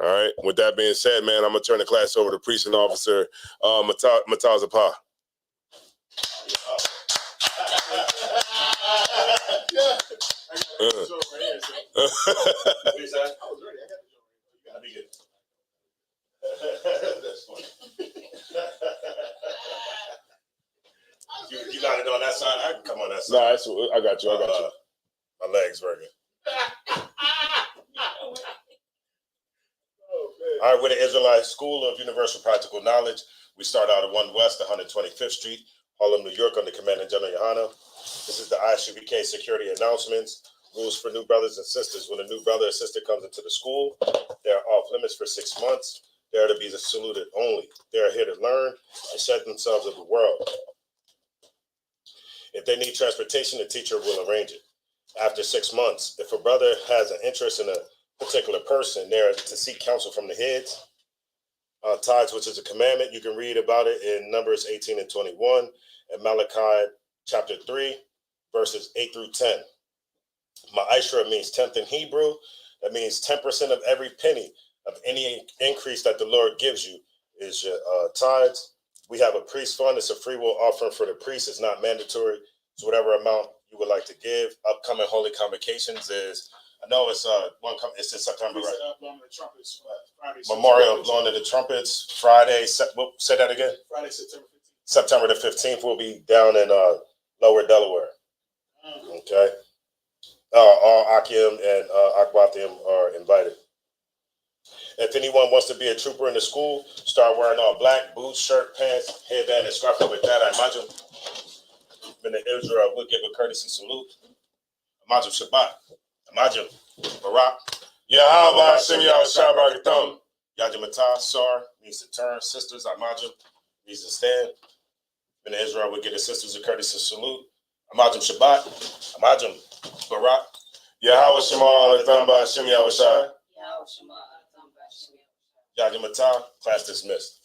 Speaker 4: All right. With that being said, man, I'm going to turn the class over to Priest and Officer Matazapa.
Speaker 9: You got it on that side. I can come on that side.
Speaker 4: No, I got you.
Speaker 9: My legs working. All right, we're the Israelite School of Universal Practical Knowledge. We start out at 1 West, 125th Street, Harlem, New York, under Commandant General Yohana. This is the ISUPK security announcements. Rules for new brothers and sisters. When a new brother or sister comes into the school, they are off limits for 6 months. They are to be saluted only. They are here to learn and shed themselves of the world. If they need transportation, the teacher will arrange it. After 6 months, if a brother has an interest in a particular person, they are to seek counsel from the heads. Tithes, which is a commandment, you can read about it in Numbers 18 and 21 and Malachi chapter 3, verses 8 through 10. Ma'ashra means 10th in Hebrew. That means 10% of every penny of any increase that the Lord gives you is your tithes. We have a priest fund. It's a free will offering for the priest. It's not mandatory. So whatever amount you would like to give. Upcoming holy convocations is, I know it's it's in September, right? Memorial of blowing of the trumpets, Friday. Say that again.
Speaker 11: Friday, September 15th.
Speaker 9: September the 15th. We'll be down in Lower Delaware. Okay. All Akim and Akwatim are invited. If anyone wants to be a trooper in the school, start wearing all black, boots, shirt, pants, headband, and scarf. With that, I imagine when the Israel would give a courtesy salute. Imagine Shabbat. Imagine Barak. Yahweh Hashem Yahushua Barakatham. Yajimata, Sar, needs to turn. Sisters, Imagine, needs to stand. When the Israel would give the sisters a courtesy salute. Imagine Shabbat. Imagine Barak. Yahweh Shema Alatham Hashem Yahushua. Yajimata, class dismissed.